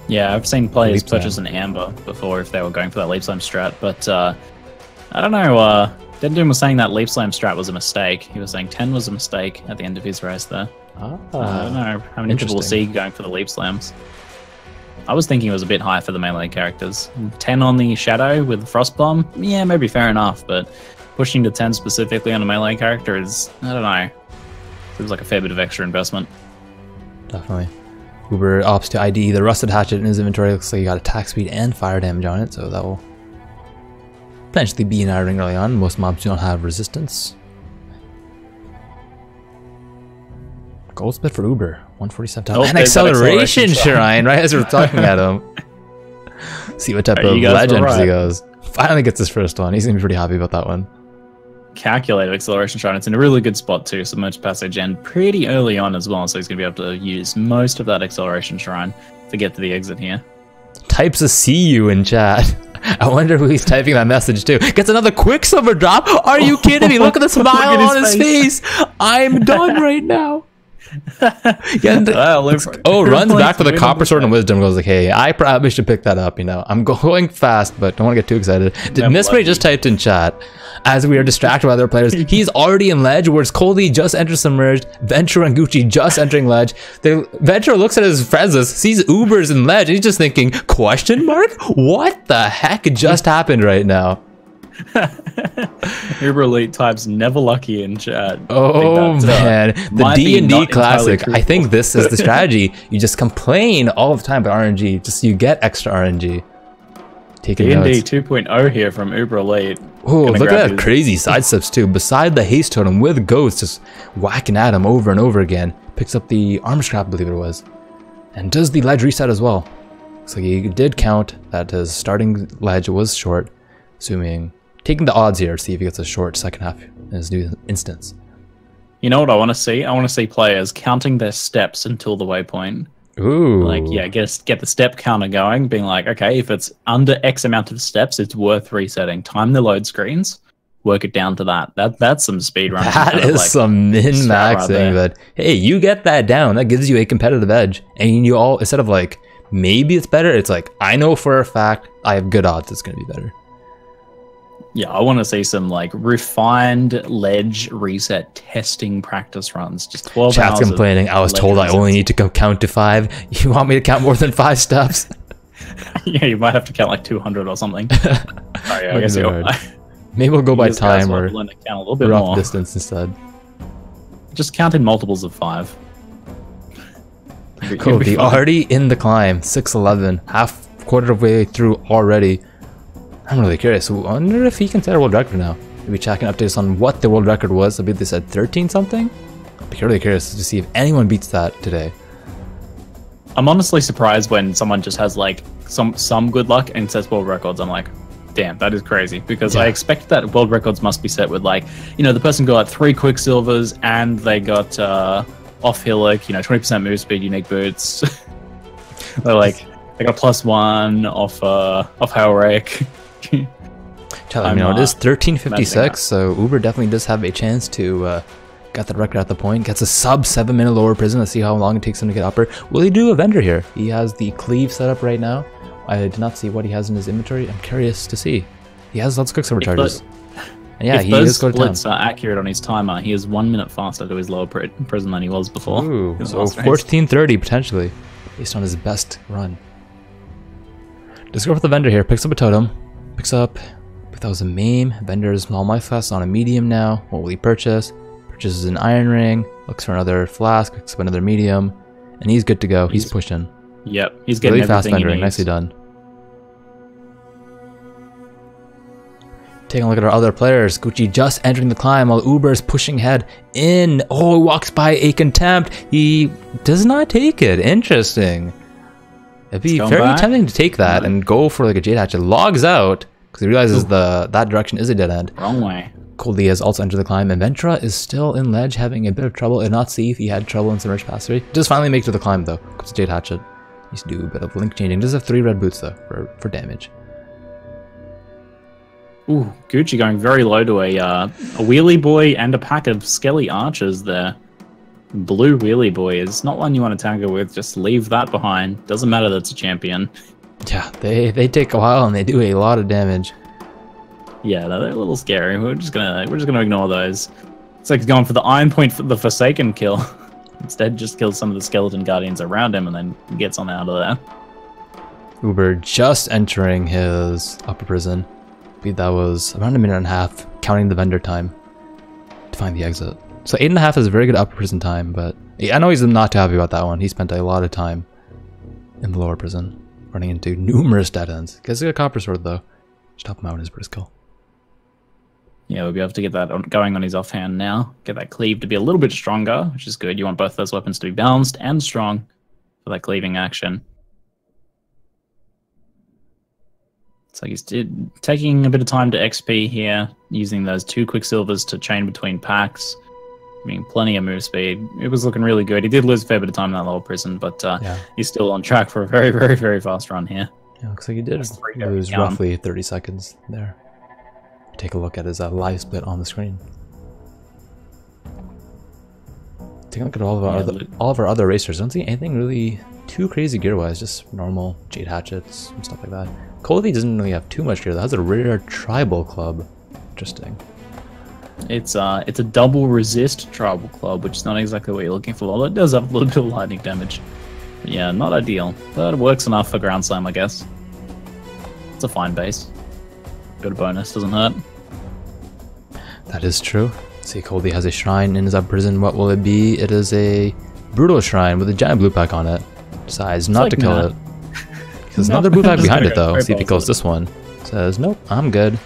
[SPEAKER 2] Yeah, I've seen players
[SPEAKER 1] Leap
[SPEAKER 2] purchase an amber before if they were going for that leap slam strat, but I don't know. Dead Doom was saying that leap slam strat was a mistake. He was saying 10 was a mistake at the end of his race there. I don't know how many people will see going for the leap slams. I was thinking it was a bit high for the melee characters. 10 on the Shadow with Frost Bomb, yeah, maybe fair enough, but pushing to 10 specifically on a melee character is, I don't know, seems like a fair bit of extra investment.
[SPEAKER 1] Definitely. Uber opts to ID the rusted hatchet in his inventory. Looks like he got attack speed and fire damage on it, so that will potentially be an iron ring early on. Most mobs don't have resistance. Goldsmith for Uber, 147
[SPEAKER 2] Oh,
[SPEAKER 1] and
[SPEAKER 2] there's that
[SPEAKER 1] acceleration
[SPEAKER 2] acceleration
[SPEAKER 1] shrine, right as we're talking at him. See what type of
[SPEAKER 2] You guys were
[SPEAKER 1] legend he
[SPEAKER 2] right.
[SPEAKER 1] goes. Finally gets his first one. He's gonna be pretty happy about that one.
[SPEAKER 2] Calculated acceleration shrine. It's in a really good spot too, submerged passage, and pretty early on as well, so he's going to be able to use most of that acceleration shrine to get to the exit here.
[SPEAKER 1] Types a "see you" in chat. I wonder who he's typing that message to. Gets another Quicksilver drop. Are you kidding me? Look at the smile
[SPEAKER 2] Look
[SPEAKER 1] on
[SPEAKER 2] at
[SPEAKER 1] his
[SPEAKER 2] his
[SPEAKER 1] face. I'm done right now. Yeah, runs back for the copper sword and wisdom. Goes like, hey, I probably should pick that up. I'm going fast, but don't want to get too excited. Did Misspray just typed in chat as we are distracted by other players? He's already in ledge, whereas Coldy just entered submerged. Ventrua and Gucci just entering ledge. Ventrua looks at his friends list, sees Uber's in ledge. He's just thinking, question mark? What the heck just happened right now?
[SPEAKER 2] UberElite types never lucky in chat.
[SPEAKER 1] Oh man, the D&D classic. I think this is the strategy. You just complain all the time about RNG, just so you get extra RNG. Taking
[SPEAKER 2] D&D
[SPEAKER 1] notes.
[SPEAKER 2] 2.0 here from UberElite.
[SPEAKER 1] Oh, look at that crazy sidesteps too. Beside the haste totem with Ghost just whacking at him over and over again. Picks up the armor scrap, I believe it was. And does the ledge reset as well. Looks like he did count that his starting ledge was short. Assuming, taking the odds here to see if he gets a short second half in his new instance.
[SPEAKER 2] You know what I want to see? I want to see players counting their steps until the waypoint.
[SPEAKER 1] Ooh.
[SPEAKER 2] Like, yeah, get the step counter going, being like, okay, if it's under X amount of steps, it's worth resetting. Time the load screens, work it down to that. That's some speed running.
[SPEAKER 1] That is like some min-maxing, but hey, you get that down. That gives you a competitive edge. And you all, instead of like, maybe it's better, it's like, I know for a fact I have good odds it's going to be better.
[SPEAKER 2] Yeah, I want to see some like refined ledge reset testing practice runs. Just 12
[SPEAKER 1] Chat's
[SPEAKER 2] hours
[SPEAKER 1] complaining, I was told I only need to count to 5. You want me to count more than 5 steps?
[SPEAKER 2] Yeah, you might have to count like 200 or something. Sorry, I guess
[SPEAKER 1] maybe we'll go by time or
[SPEAKER 2] count a little bit
[SPEAKER 1] rough
[SPEAKER 2] more.
[SPEAKER 1] distance instead.
[SPEAKER 2] Just count in multiples of 5.
[SPEAKER 1] Cody already in the climb, 6:11, half quarter of way through already. I'm really curious. I wonder if he can set a world record now. Maybe chat can update us on what the world record was. I believe they said 13 something. I'd be really curious to see if anyone beats that today.
[SPEAKER 2] I'm honestly surprised when someone just has like some good luck and sets world records. I'm like, damn, that is crazy, because I expect that world records must be set with like, the person got 3 Quicksilvers and they got off hillock, 20% move speed, unique boots. They're like, they got +1 off Hellrake.
[SPEAKER 1] Tell them, it is 13:56, so Uber definitely does have a chance to get that record at the point. Gets a sub 7-minute lower prison. Let's see how long it takes him to get upper. Will he do a vendor here? He has the cleave set up right now. I did not see what he has in his inventory. I'm curious to see. He has lots of Quicksilver charges. And yeah,
[SPEAKER 2] if those splits are accurate on his timer, he is 1 minute faster to his lower prison than he was before.
[SPEAKER 1] Ooh, so 14:30 potentially, based on his best run. Let's go with the vendor here. Picks up a totem. Picks up, if that was a maim, vendor's small life flask on a medium now. What will he purchase? Purchases an iron ring. Looks for another flask. Picks up another medium. And he's good to go. He's pushing.
[SPEAKER 2] Yep, he's getting
[SPEAKER 1] really fast
[SPEAKER 2] everything
[SPEAKER 1] vendor.
[SPEAKER 2] he needs.
[SPEAKER 1] Nicely done. Taking a look at our other players. Gucci just entering the climb while Uber's pushing ahead in. Oh, he walks by a contempt. He does not take it. Interesting. It'd be very tempting to take that and go for like a Jade Hatchet. Logs out because he realizes that direction is a dead end.
[SPEAKER 2] Wrong way.
[SPEAKER 1] Coldly has also entered the climb, and Ventrua is still in ledge, having a bit of trouble. I did not see if he had trouble in Submerged Passery. Just finally make it to the climb though. Comes Jade Hatchet. Needs to do a bit of link changing. Does have 3 red boots though for damage.
[SPEAKER 2] Ooh, Gucci going very low to a wheelie boy and a pack of skelly archers there. Blue wheelie boy is not one you want to tango with. Just leave that behind. Doesn't matter that it's a champion.
[SPEAKER 1] Yeah, they take a while and they do a lot of damage.
[SPEAKER 2] Yeah, no, they're a little scary. We're just gonna ignore those. It's like going for the Iron Point for the Forsaken kill. Instead, just kills some of the skeleton guardians around him and then gets on out of there.
[SPEAKER 1] Uber just entering his upper prison. That was around 1.5 minutes, counting the vendor time to find the exit. So 8.5 is a very good upper prison time, but I know he's not too happy about that one. He spent a lot of time in the lower prison, running into numerous dead ends. Gets a copper sword though. Just help him out in his first kill.
[SPEAKER 2] Yeah, we'll be able to get that going on his offhand now. Get that cleave to be a little bit stronger, which is good. You want both those weapons to be balanced and strong for that cleaving action. It's like he's taking a bit of time to XP here, using those 2 Quicksilvers to chain between packs. I mean, plenty of move speed. It was looking really good. He did lose a fair bit of time in that lower prison, but he's still on track for a very, very, very fast run here.
[SPEAKER 1] Yeah, looks like he did lose roughly 30 seconds there. Take a look at his live split on the screen. Take a look at all of our other racers. Don't see anything really too crazy gear-wise. Just normal Jade Hatchets and stuff like that. Colby doesn't really have too much gear. That has a rare tribal club. Interesting.
[SPEAKER 2] It's a double resist tribal club, which is not exactly what you're looking for. Although it does have a little bit of lightning damage. But yeah, not ideal. But it works enough for ground slam, I guess. It's a fine base. Good bonus, doesn't hurt.
[SPEAKER 1] That is true. See, Colby has a shrine in his upper prison. What will it be? It is a brutal shrine with a giant blue pack on it. Decides not to kill it. There's another blue pack behind it though. See if he kills this one. Says, nope, I'm good.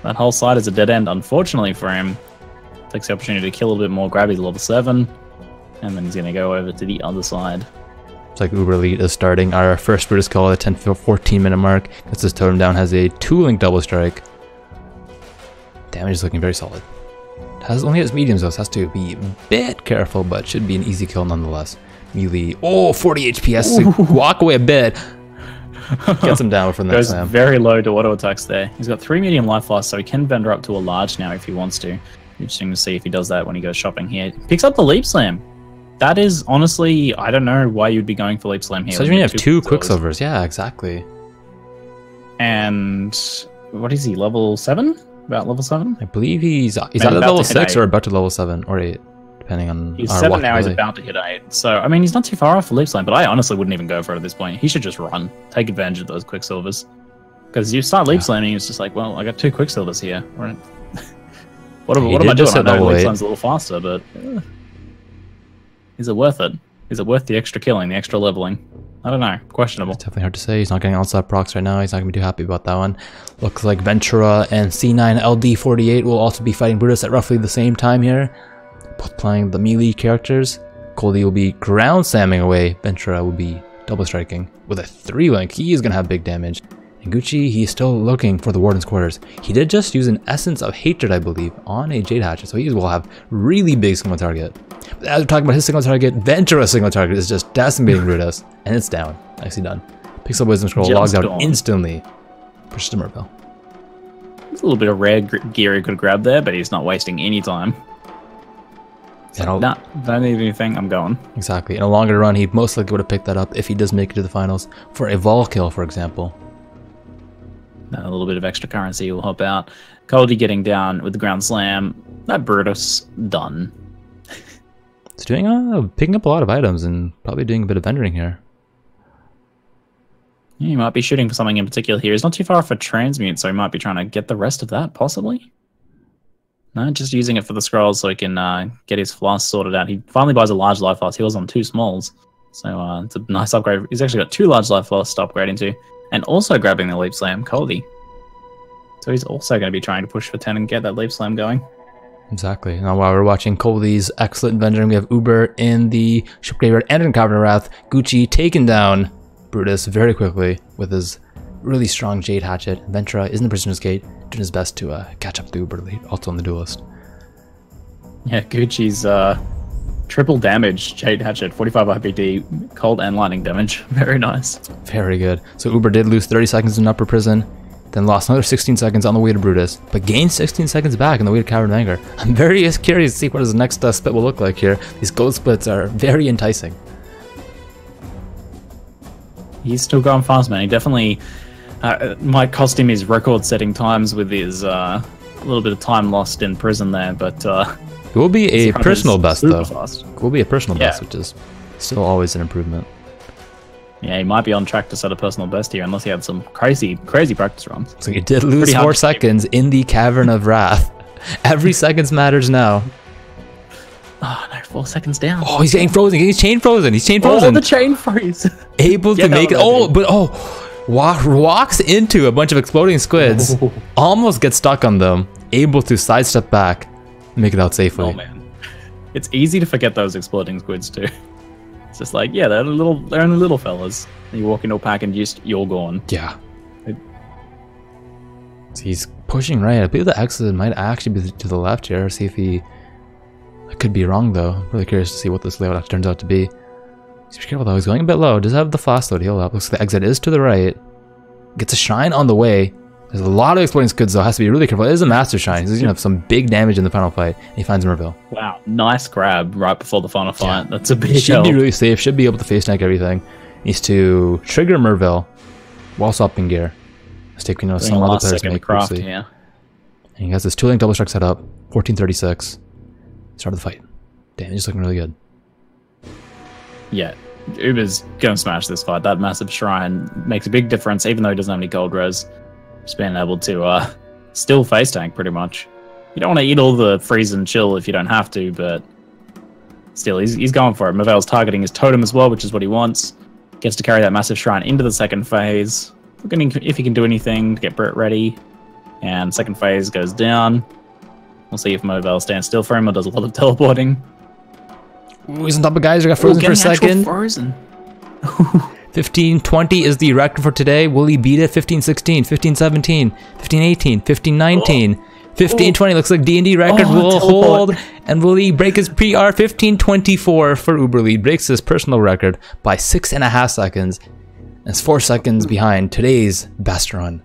[SPEAKER 2] That whole side is a dead end, unfortunately for him. Takes the opportunity to kill a little bit more, grab his level 7, and then he's going to go over to the other side.
[SPEAKER 1] It's like UberElite is starting our first Brutus call at 10-14 minute mark. Gets his totem down, has a 2-link double strike. Damage is looking very solid. Only has mediums though, so has to be a bit careful, but should be an easy kill nonetheless. Melee, 40 HP, has to walk away a bit. Gets him down from that slam.
[SPEAKER 2] Goes very low to auto attacks there. He's got 3 medium life loss, so he can vendor up to a large now if he wants to. Interesting to see if he does that when he goes shopping here. Picks up the leap slam. That is honestly, I don't know why you'd be going for leap slam here.
[SPEAKER 1] So you have 2 Quicksilvers. Yeah, exactly.
[SPEAKER 2] And what is he? Level 7? About level 7?
[SPEAKER 1] I believe he's either level 6 or about to level 7 or 8. Depending on
[SPEAKER 2] he's 7 now, he's about to hit 8. So, I mean, he's not too far off the leap slam, but I honestly wouldn't even go for it at this point. He should just run. Take advantage of those Quicksilvers. Because you start leap slamming, it's just like, well, I got 2 Quicksilvers here. Right? what am I doing? I know leap slam's a little faster, but is it worth it? Is it worth the extra killing, the extra leveling? I don't know. Questionable.
[SPEAKER 1] It's definitely hard to say. He's not getting outside procs right now. He's not going to be too happy about that one. Looks like Ventrua and C9LD48 will also be fighting Brutus at roughly the same time here. Both playing the melee characters. Colby will be ground slamming away. Ventrua will be double striking with a 3-link. He is going to have big damage. And Gucci, he's still looking for the Warden's quarters. He did just use an Essence of Hatred, I believe, on a Jade Hatchet, so he will have really big single target. But as we're talking about his single target, Ventura's single target is just decimating Brutus, and it's down. Nicely done. Picks up Wisdom Scroll, logs out instantly. Pushes to Merveil.
[SPEAKER 2] There's a little bit of rare gear he could grab there, but he's not wasting any time. Nah, don't need anything, I'm going.
[SPEAKER 1] Exactly. In a longer run, he most likely would have picked that up if he does make it to the finals for a Vol kill, for example.
[SPEAKER 2] A little bit of extra currency will help out. Colby getting down with the ground slam. That Brutus done.
[SPEAKER 1] It's doing picking up a lot of items and probably doing a bit of vendoring here.
[SPEAKER 2] Yeah, he might be shooting for something in particular here. He's not too far off a transmute, so he might be trying to get the rest of that, possibly. No, just using it for the scrolls so he can get his flask sorted out. He finally buys a large life loss. He was on 2 smalls, so it's a nice upgrade. He's actually got 2 large life loss to upgrade into. And also grabbing the leap slam, Colby. So he's also going to be trying to push for 10 and get that leap slam going.
[SPEAKER 1] Exactly. Now while we're watching Cody's excellent venturing, we have Uber in the Ship Graveyard and in Cavern of Wrath. Gucci taking down Brutus very quickly with his really strong Jade Hatchet. Ventrua is in the Prisoner's Gate, doing his best to catch up to TheUberElite, also on the Duelist.
[SPEAKER 2] Yeah, Gucci's triple damage Jade Hatchet, 45 IPD, cold and lightning damage. Very nice. Very
[SPEAKER 1] good. So Uber did lose 30 seconds in Upper Prison, then lost another 16 seconds on the way to Brutus, but gained 16 seconds back on the way to Cavern of Anger. I'm very curious to see what his next split will look like here. These gold splits are very enticing.
[SPEAKER 2] He's still going fast, man. He definitely might cost him his record-setting times with his little bit of time lost in prison there, but
[SPEAKER 1] it will be a personal best, though.
[SPEAKER 2] Fast.
[SPEAKER 1] It will be a personal best, which is still always an improvement.
[SPEAKER 2] Yeah, he might be on track to set a personal best here, unless he had some crazy practice runs.
[SPEAKER 1] So he did lose 4 seconds in the Cavern of Wrath. Every second matters now.
[SPEAKER 2] Oh no, 4 seconds down.
[SPEAKER 1] Oh, he's getting frozen. He's chain frozen. He's chain frozen.
[SPEAKER 2] Oh, the chain freeze.
[SPEAKER 1] Able to make it. Walks into a bunch of exploding squids. Almost gets stuck on them. Able to sidestep back, make it out safely.
[SPEAKER 2] Oh man, it's easy to forget those exploding squids too. It's just like, yeah, they're only little fellas. And you walk into a pack and you're gone.
[SPEAKER 1] Yeah. So he's pushing right. I believe the exit might actually be to the left here. See if he. I could be wrong though. I'm really curious to see what this layout actually turns out to be. He's careful though. He's going a bit low. Does have the flash though to heal up. Looks like the exit is to the right. Gets a shrine on the way. There's a lot of exploding squids though. Has to be really careful. It is a master shrine. He's gonna have some big damage in the final fight. And he finds Merveil.
[SPEAKER 2] Wow, nice grab right before the final fight. Yeah. That's a big
[SPEAKER 1] Should
[SPEAKER 2] help.
[SPEAKER 1] be really safe. Should be able to face tank everything. Needs to trigger Merveil while swapping gear. Let's take some other players make
[SPEAKER 2] craft, yeah.
[SPEAKER 1] And he has this 2-link double strike set up. 1436. Start of the fight. Damn, he's looking really good.
[SPEAKER 2] Yeah, Uber's gonna smash this fight. That massive shrine makes a big difference, even though he doesn't have any gold res. Just being able to still face tank pretty much. You don't want to eat all the freeze and chill if you don't have to, but still, he's going for it. Merveil's targeting his totem as well, which is what he wants. Gets to carry that massive shrine into the second phase. Looking if he can do anything to get Brit ready. And second phase goes down. We'll see if Merveil stands still for him or does a lot of teleporting.
[SPEAKER 1] Ooh, he's on top of guys. Got frozen for a second.
[SPEAKER 2] Frozen.
[SPEAKER 1] 1520 is the record for today. Will he beat it? 1516, 1517, 1518, 1519, 1520. Looks like D&D record will hold. And will he break his PR? 1524 for TheUberElite. Breaks his personal record by 6.5 seconds. And it's 4 seconds behind today's best run.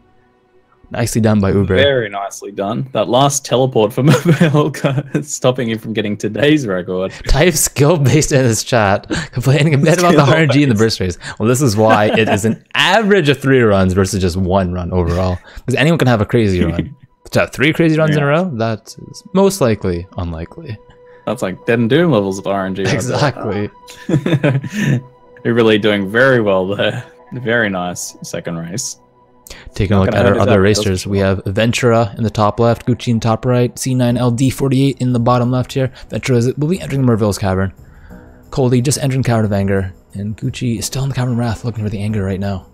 [SPEAKER 1] Nicely done by Uber.
[SPEAKER 2] Very nicely done. That last teleport for Merveil stopping him from getting today's record.
[SPEAKER 1] Type skill based in his chat, complaining a bit about the RNG in the burst race. Well, this is why it is an average of 3 runs versus just 1 run overall. Because anyone can have a crazy run. To have 3 crazy runs in a row, that is most likely unlikely.
[SPEAKER 2] That's like Dead and Doom levels of RNG.
[SPEAKER 1] Exactly.
[SPEAKER 2] You're really doing very well there. Very nice second race.
[SPEAKER 1] Taking a look at our other racers, we have Ventrua in the top left, Gucci in the top right, C9LD48 in the bottom left here. Ventrua will be entering Merveil's Cavern. Cody just entering Cavern of Anger, and Gucci is still in the Cavern of Wrath looking for the Anger right now.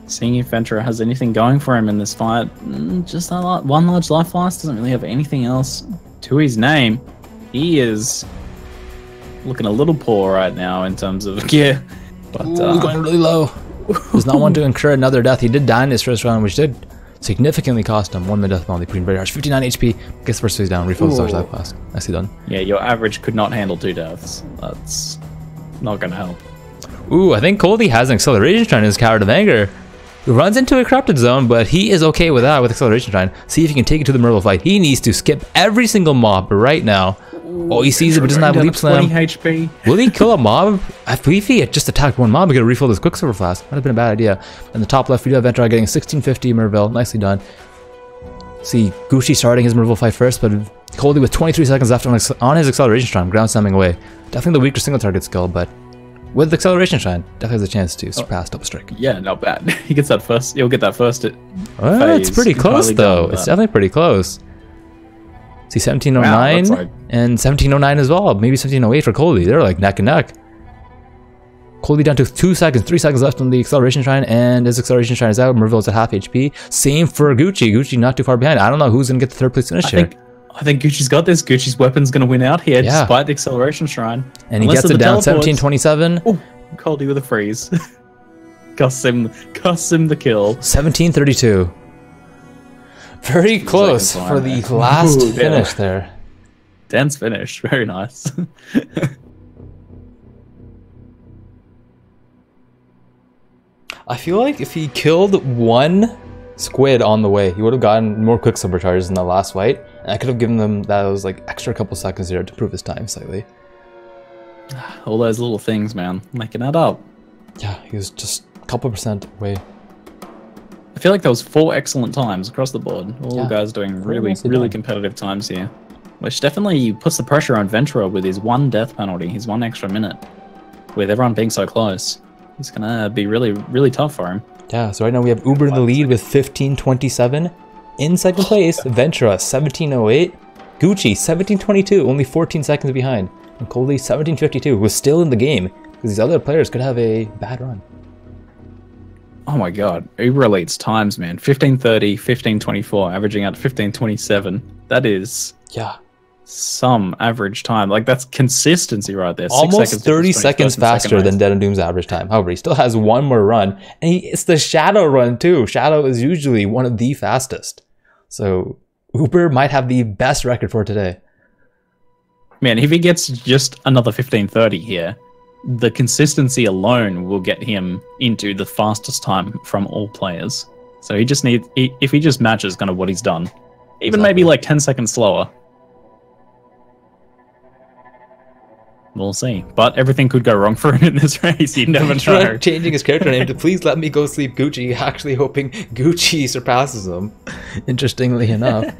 [SPEAKER 2] Seeing if Ventrua has anything going for him in this fight. Just one large life loss, doesn't really have anything else to his name. He is looking a little poor right now in terms of gear. But
[SPEAKER 1] he's going really low. Does not want to incur another death. He did die in his first round, which did significantly cost him 1 mid-death penalty, putting very harsh. 59 HP. Gets the first phase down. Refills the life flask. Nicely done.
[SPEAKER 2] Yeah, your average could not handle 2 deaths. That's not going to help.
[SPEAKER 1] Ooh, I think Cody has an acceleration shrine in his Cavern of Anger. He runs into a corrupted zone, but he is okay with that with acceleration shrine. See if he can take it to the Merveil fight. He needs to skip every single mob right now. Oh, he sees it, but doesn't have leap slam.
[SPEAKER 2] 20 HP.
[SPEAKER 1] Will he kill a mob? I believe he had just attacked 1 mob. He could have refilled his Quicksilver Flask. Might have been a bad idea. In the top left, we do have Ventrua getting 1650 Merveil. Nicely done. See, Gucci starting his Merveil fight first, but Cody with 23 seconds left on his acceleration shrine, ground slamming away. Definitely the weaker single target skill, but with the acceleration shrine, definitely has a chance to surpass double strike.
[SPEAKER 2] Yeah, not bad. He gets that first. He'll get that first.
[SPEAKER 1] It's pretty close though. It's definitely pretty close. See, 1709 and 1709 as well. Maybe 1708 for Cody. They're like neck and neck. Colby down to 2 seconds, 3 seconds left on the acceleration shrine, and his acceleration shrine is out. Merveil's at half HP. Same for Gucci. Gucci not too far behind. I don't know who's going to get the third place finish here.
[SPEAKER 2] I think Gucci's got this. Gucci's weapon's going to win out here, despite the acceleration shrine.
[SPEAKER 1] And he gets it down 1727.
[SPEAKER 2] Oh, Colby with a freeze. costs him the kill.
[SPEAKER 1] 1732. Very close for the last finish there.
[SPEAKER 2] Dense finish. Very nice.
[SPEAKER 1] I feel like if he killed one squid on the way, he would have gotten more Quicksilver charges in the last fight. And I could have given them those like extra couple seconds here to prove his time slightly.
[SPEAKER 2] All those little things, man. Making that up.
[SPEAKER 1] Yeah, he was just a couple percent away.
[SPEAKER 2] I feel like there was 4 excellent times across the board. All guys doing really competitive times here. Which definitely puts the pressure on Ventrua with his 1 death penalty, his 1 extra minute. With everyone being so close. It's gonna be really tough for him.
[SPEAKER 1] Yeah, so right now we have Uber in the lead with 1527. In second place, Ventrua 1708. Gucci 1722, only 14 seconds behind. And Coley 1752 was still in the game because these other players could have a bad run.
[SPEAKER 2] Oh my god, UberElite's times, man. 1530, 1524, averaging out 1527. That is some average time. Like, that's consistency right there.
[SPEAKER 1] Almost 30 seconds faster than Dead and Doom's average time. However, he still has 1 more run. And it's the Shadow run too. Shadow is usually one of the fastest. So Uber might have the best record for today.
[SPEAKER 2] Man, if he gets just another 1530 here, the consistency alone will get him into the fastest time from all players. So he just needs, if he just matches kind of what he's done, even maybe like 10 seconds slower, we'll see. But everything could go wrong for him in this race. You never know.
[SPEAKER 1] Changing his character name to "Please let me go sleep, Gucci," actually hoping Gucci surpasses him. Interestingly enough.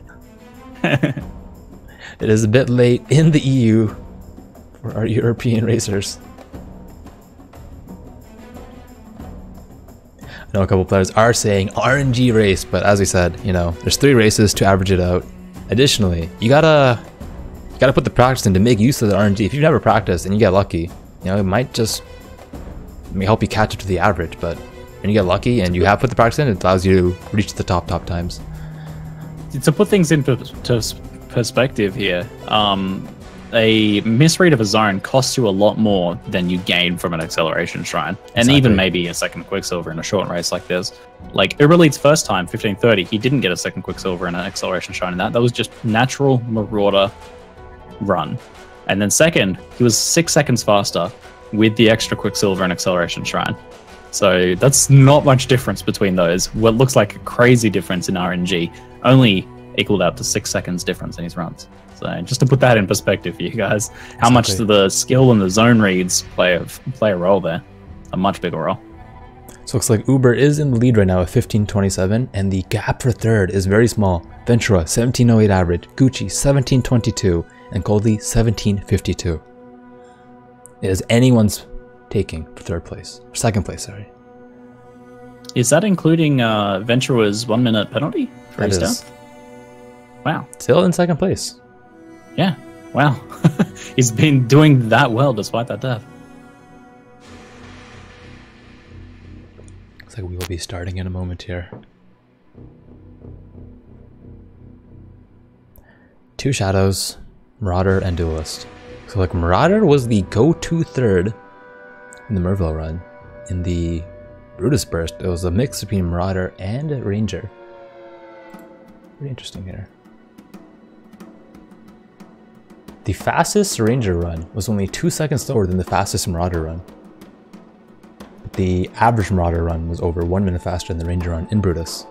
[SPEAKER 1] It is a bit late in the EU for our European racers. I know a couple players are saying RNG race, but as we said, you know, there's 3 races to average it out. Additionally, you gotta put the practice in to make use of the RNG. If you've never practiced and you get lucky, you know, it might help you catch up to the average, but when you get lucky and you have put the practice in, it allows you to reach the top times.
[SPEAKER 2] To put things into perspective here, a misread of a zone costs you a lot more than you gain from an acceleration shrine, and even maybe a second Quicksilver in a short race like this. Like UberElite's first time, 1530, he didn't get a second Quicksilver in an acceleration shrine in that. That was just natural Marauder run. And then second, he was 6 seconds faster with the extra Quicksilver and acceleration shrine. So that's not much difference between those. What looks like a crazy difference in RNG only equaled out to 6 seconds difference in his runs. So just to put that in perspective for you guys, how much the skill and the zone reads play a role there. A much bigger role.
[SPEAKER 1] So it looks like Uber is in the lead right now at 1527, and the gap for third is very small. Ventrua 1708 average, Gucci 1722, and Goldie 1752. It is anyone's taking for third place, or second place, sorry.
[SPEAKER 2] Is that including Ventrua's 1 minute penalty for his death? Wow.
[SPEAKER 1] Still in second place.
[SPEAKER 2] Yeah. Wow. He's been doing that well despite that death.
[SPEAKER 1] Looks like we will be starting in a moment here. 2 shadows, Marauder and Duelist. So like Marauder was the go-to third in the Merveil run. In the Brutus burst, it was a mix between Marauder and Ranger. Pretty interesting here. The fastest Ranger run was only 2 seconds slower than the fastest Marauder run. But the average Marauder run was over 1 minute faster than the Ranger run in Brutus.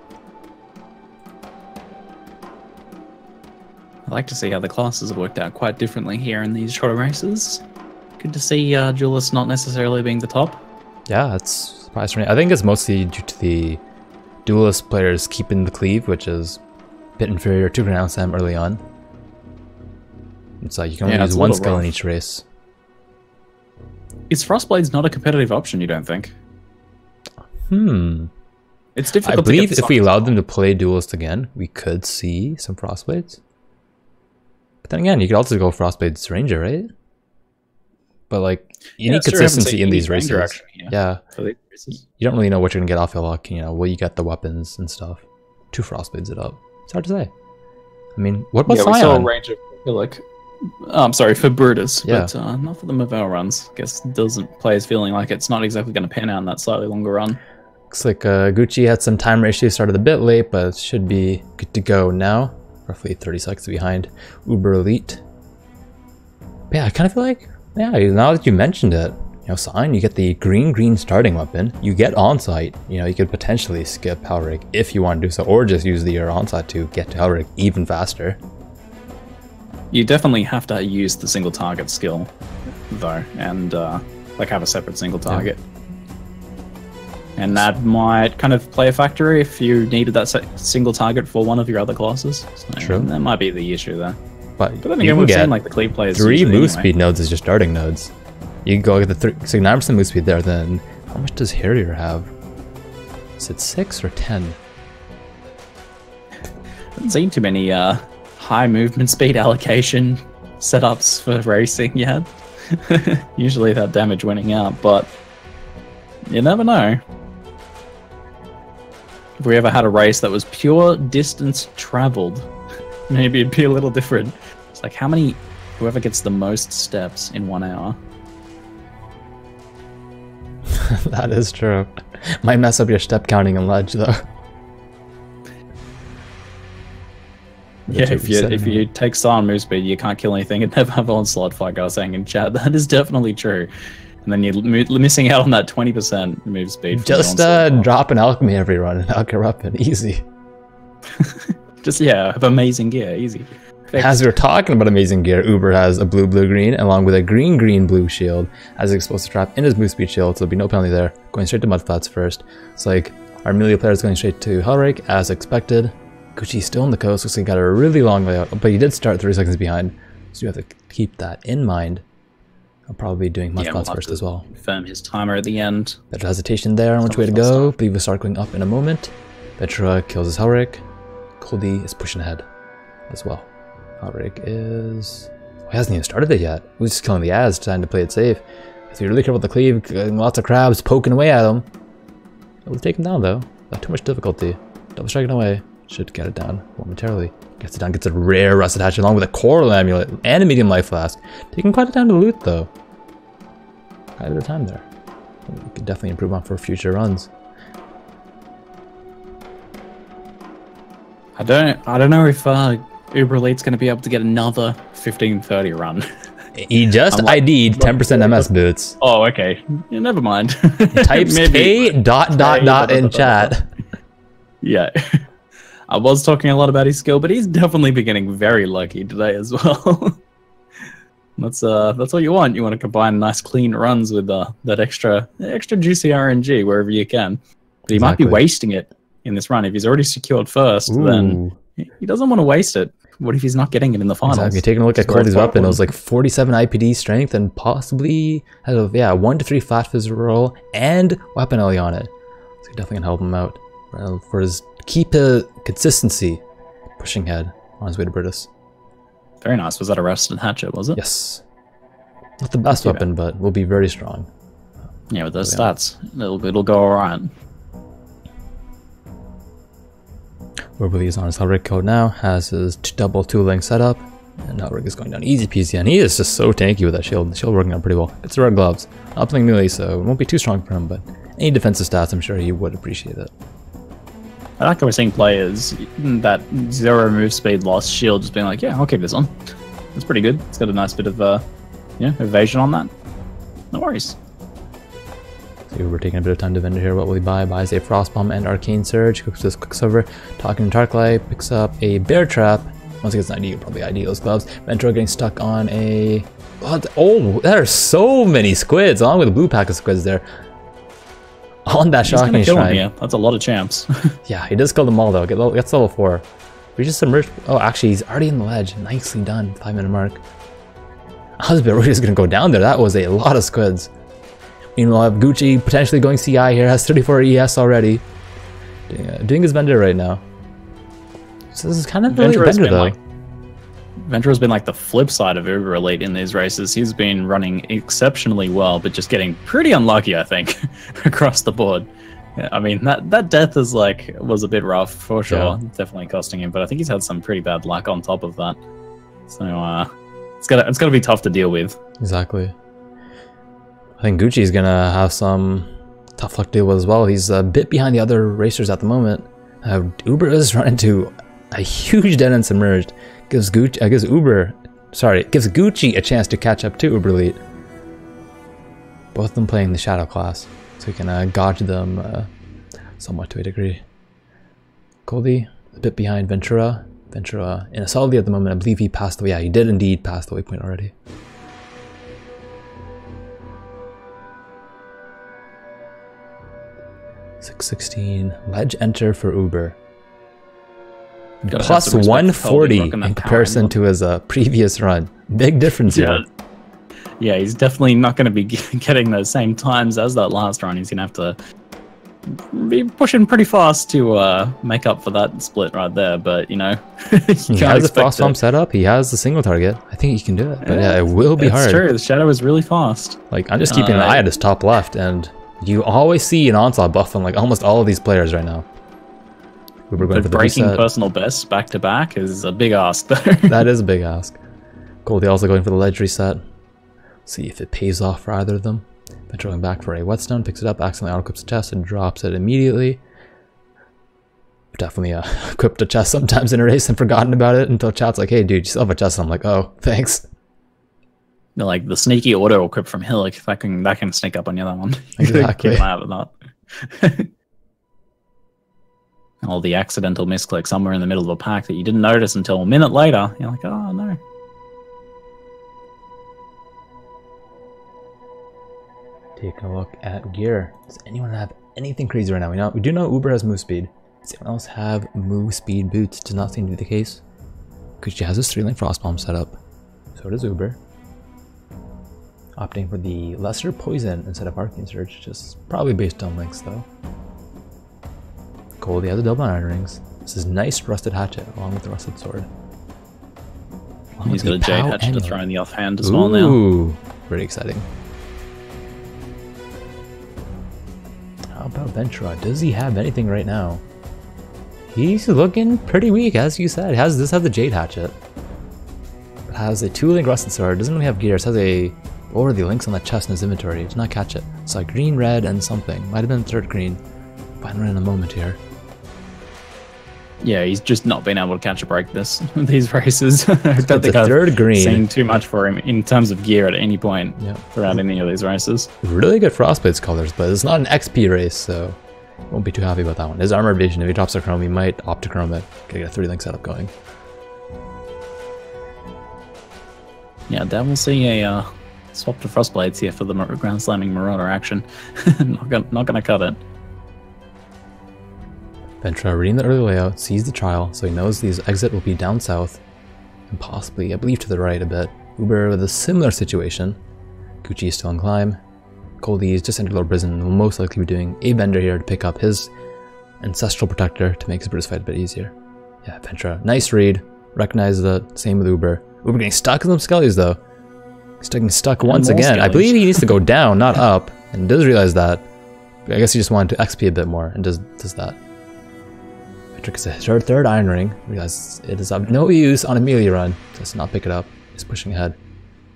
[SPEAKER 2] I like to see how the classes have worked out quite differently here in these shorter races. Good to see Duelist not necessarily being the top.
[SPEAKER 1] Yeah, that's surprising me. I think it's mostly due to the Duelist players keeping the cleave, which is a bit inferior to Ground Sam early on. It's like you can only use 1 skill in each race.
[SPEAKER 2] Is Frostblade's not a competitive option, you don't think? It's difficult.
[SPEAKER 1] I believe if we allowed them to play Duelist again, we could see some Frostblades. But then again, you could also go Frostblade's Ranger, right? But like, you need
[SPEAKER 2] it's true, I haven't
[SPEAKER 1] consistency
[SPEAKER 2] seen
[SPEAKER 1] in these
[SPEAKER 2] any
[SPEAKER 1] races.
[SPEAKER 2] interaction here
[SPEAKER 1] Yeah,
[SPEAKER 2] for these races.
[SPEAKER 1] you don't really know what you're gonna get off your luck. You know, will you get the weapons and stuff? 2 Frostblades it up. It's hard to say. I mean, what about
[SPEAKER 2] Yeah, we saw a
[SPEAKER 1] Scion?
[SPEAKER 2] range of, I feel like, I'm sorry, for Brutus,
[SPEAKER 1] Yeah.
[SPEAKER 2] but not for the Merveil runs. Guess doesn't players feeling like it's not exactly going to pan out in that slightly longer run.
[SPEAKER 1] Looks like Gucci had some timer issues, started a bit late, but should be good to go now. Roughly 30 seconds behind UberElite. But yeah, I kind of feel like, yeah, now that you mentioned it, you know, Scion, you get the green starting weapon, you get onsite, you know, you could potentially skip Hellrick if you want to do so, or just use the onsite to get to Hellrick even faster.
[SPEAKER 2] You definitely have to use the single target skill, though, and like have a separate single target. Yeah. And that might kind of play a factor if you needed that single target for one of your other classes. So
[SPEAKER 1] True.
[SPEAKER 2] That might be the issue there.
[SPEAKER 1] But
[SPEAKER 2] then
[SPEAKER 1] you
[SPEAKER 2] again,
[SPEAKER 1] can
[SPEAKER 2] we've
[SPEAKER 1] get
[SPEAKER 2] seen like the cleave players
[SPEAKER 1] 3 move
[SPEAKER 2] anyway.
[SPEAKER 1] speed nodes as your starting nodes. You can go get the 9% move speed there, then how much does Harrier have? Is it 6 or 10?
[SPEAKER 2] Haven't seen too many high movement speed allocation setups for racing yet. Usually that damage winning out, but you never know. If we ever had a race that was pure distance traveled, maybe it'd be a little different. It's like whoever gets the most steps in 1 hour.
[SPEAKER 1] That is true. Might mess up your step counting and ledge though.
[SPEAKER 2] Yeah, if you take Scion move speed, you can't kill anything and never have onslaught fight, I was saying in chat. That is definitely true. And then you're missing out on that 20% move speed.
[SPEAKER 1] Just drop an alchemy every run and I'll get up and easy.
[SPEAKER 2] Just, yeah, have amazing gear, easy. Fixed.
[SPEAKER 1] As we were talking about amazing gear, Uber has a blue-blue-green along with a green-green-blue shield as an explosive trap in his move speed shield, so there'll be no penalty there. Going straight to Mudflats first. It's like our melee player is going straight to Hellrake as expected. Gucci's still on the coast, looks like he got a really long way out, but he did start 30 seconds behind, so you have to keep that in mind. I'll probably be doing Mudflats first as well.
[SPEAKER 2] Confirm his timer at the end.
[SPEAKER 1] Bit of hesitation there on which way to go. Believe we'll start going up in a moment. Ventrua kills his Hellrake. Goldie is pushing ahead as well. Hellrake is... Oh, he hasn't even started it yet. He was just killing the Az, trying to play it safe. If you really care about the cleave, getting lots of crabs poking away at him. It'll take him down though. Not too much difficulty. Double striking away. Should get it down momentarily. Gets it down, gets a rare rusted hatchet along with a coral amulet and a medium life flask. Taking quite a time to loot though. Quite a bit of time there. We could definitely improve on for future runs.
[SPEAKER 2] I don't know if UberElite's going to be able to get another 15:30 run.
[SPEAKER 1] He just ID'd 10% MS boots.
[SPEAKER 2] Oh, okay. Yeah, never mind.
[SPEAKER 1] Types K dot in chat.
[SPEAKER 2] Yeah. I was talking a lot about his skill, but he's definitely been getting very lucky today as well. That's what you want. You want to combine nice clean runs with that extra juicy RNG wherever you can. But he might be wasting it in this run. If he's already secured first, then he doesn't want to waste it. What if he's not getting it in the finals?
[SPEAKER 1] Exactly. Taking a look at Cody's weapon, it was like 47 IPD strength and possibly had a 1 to 3 flat physical roll and weapon LE on it. So definitely gonna help him out for his keep consistency, pushing ahead on his way to Brutus.
[SPEAKER 2] Very nice. Was that a rusted hatchet? Was it?
[SPEAKER 1] Yes. Not the best weapon, but will be very strong.
[SPEAKER 2] Yeah, with those stats, it'll go alright.
[SPEAKER 1] Merveil is on his Hellrick code now, has his double two-link setup, and Hellrick is going down easy peasy, and he is just so tanky with that shield. The shield working out pretty well. It's the red gloves. Not playing melee, so it won't be too strong for him, but any defensive stats, I'm sure he would appreciate it.
[SPEAKER 2] I like how we're seeing players that 0 move speed loss shield just being like, yeah, I'll keep this on. It's pretty good. It's got a nice bit of evasion on that. No worries.
[SPEAKER 1] So we're taking a bit of time to vendor here. What will he buy? Buys a Frostbomb and Arcane Surge. Cooks this Quicksilver. Talking to Darklight. Picks up a Bear Trap. Once he gets an ID, he'll probably ID those gloves. Ventrua getting stuck on a... Oh, there are so many squids, along with a blue pack of squids there. On that shocking shrine.
[SPEAKER 2] Here. That's a lot of champs.
[SPEAKER 1] Yeah, he does kill them all though. Gets level 4. We just submerged. Oh, actually, he's already in the ledge. Nicely done. 5-minute mark. I was a bit worried he was going to go down there. That was a lot of squids. Meanwhile, Gucci potentially going CI here. Has 34 ES already. Doing his vendor right now. So this is kind of really vendor though.
[SPEAKER 2] Ventrura's been like the flip side of UberElite in these races. He's been running exceptionally well, but just getting pretty unlucky, I think, across the board. Yeah, I mean, that death was a bit rough for sure.
[SPEAKER 1] Yeah.
[SPEAKER 2] Definitely costing him, but I think he's had some pretty bad luck on top of that. So it's gotta be tough to deal with.
[SPEAKER 1] Exactly. I think Gucci's gonna have some tough luck to deal with as well. He's a bit behind the other racers at the moment. Uber is running into a huge dead end submerged. Gives Gucci a chance to catch up to UberElite. Both of them playing the shadow class, so he can gauge them somewhat to a degree. Goldie a bit behind Ventrua. Ventrua in a solid lead at the moment. I believe he passed the way. Yeah, he did indeed pass the waypoint already. .616 ledge enter for Uber. Plus 140 in comparison to his previous run. Big difference here.
[SPEAKER 2] Yeah, he's definitely not going to be getting those same times as that last run. He's going to have to be pushing pretty fast to make up for that split right there. But, you know,
[SPEAKER 1] he has a frost bomb set up. He has the single target. I think he can do it. But yeah, it will be hard.
[SPEAKER 2] It's true. The shadow is really fast.
[SPEAKER 1] Like, I'm just keeping an eye at his top left, and you always see an onslaught buff on like almost all of these players right now. We're going for the
[SPEAKER 2] breaking
[SPEAKER 1] reset.
[SPEAKER 2] Personal best back to back is a big ask though.
[SPEAKER 1] That is a big ask. Goldie also going for the ledge reset. See if it pays off for either of them. Venturing back for a whetstone, picks it up, accidentally auto-equips the chest and drops it immediately. Definitely equipped a chest sometimes in a race and forgotten about it until chat's like, hey dude, you still have a chest. And I'm like, oh, thanks.
[SPEAKER 2] Like the sneaky auto equip from Hillick, that can sneak up on you, that one.
[SPEAKER 1] Exactly.
[SPEAKER 2] Keep an eye out for that. Or the accidental misclick somewhere in the middle of a pack that you didn't notice until a minute later. You're like, oh no.
[SPEAKER 1] Taking a look at gear. Does anyone have anything crazy right now? We do know Uber has move speed. Does anyone else have move speed boots? Does not seem to be the case. Gucci has his 3-link frost bomb set up. So does Uber. Opting for the lesser poison instead of arcane surge, just probably based on links though. Goldie has a double iron rings. This is nice rusted hatchet along with the rusted sword.
[SPEAKER 2] He's got a jade hatchet to throw in the offhand as well now.
[SPEAKER 1] Ooh, very exciting. How about Ventrua? Does he have anything right now? He's looking pretty weak, as you said. This has the jade hatchet. It has a 2-link rusted sword. Doesn't really have gears. Has a what were the links on the chest in his inventory? Did not catch it. It's like green, red, and something. Might have been third green. Find it in a moment here.
[SPEAKER 2] Yeah, he's just not been able to catch a break these races. I don't think
[SPEAKER 1] third green.
[SPEAKER 2] Seen too much for him in terms of gear at any point throughout any of these races.
[SPEAKER 1] Really good Frostblade's colors, but it's not an XP race, so won't be too happy about that one. His armor vision, if he drops a chrome, he might opt to chrome it. Gotta get a 3-link setup going.
[SPEAKER 2] Yeah, Dan will see a swap to Frostblades here for the ground slamming Marauder action. not gonna cut it.
[SPEAKER 1] Ventrua reading the early layout, sees the trial, so he knows these exit will be down south, and possibly, I believe, to the right a bit. Uber with a similar situation. Gucci is still on climb. Goldie is just entered Lord Prison and will most likely be doing a bender here to pick up his Ancestral Protector to make his Brutus fight a bit easier. Yeah, Ventrua, nice read. Recognizes that, same with Uber. Uber getting stuck in some skellies though. He's getting stuck once again. I believe he needs to go down, not up, and does realize that. But I guess he just wanted to XP a bit more and does that. Gets a third iron ring. Realizes it is of no use on a melee run. Does not pick it up. He's pushing ahead.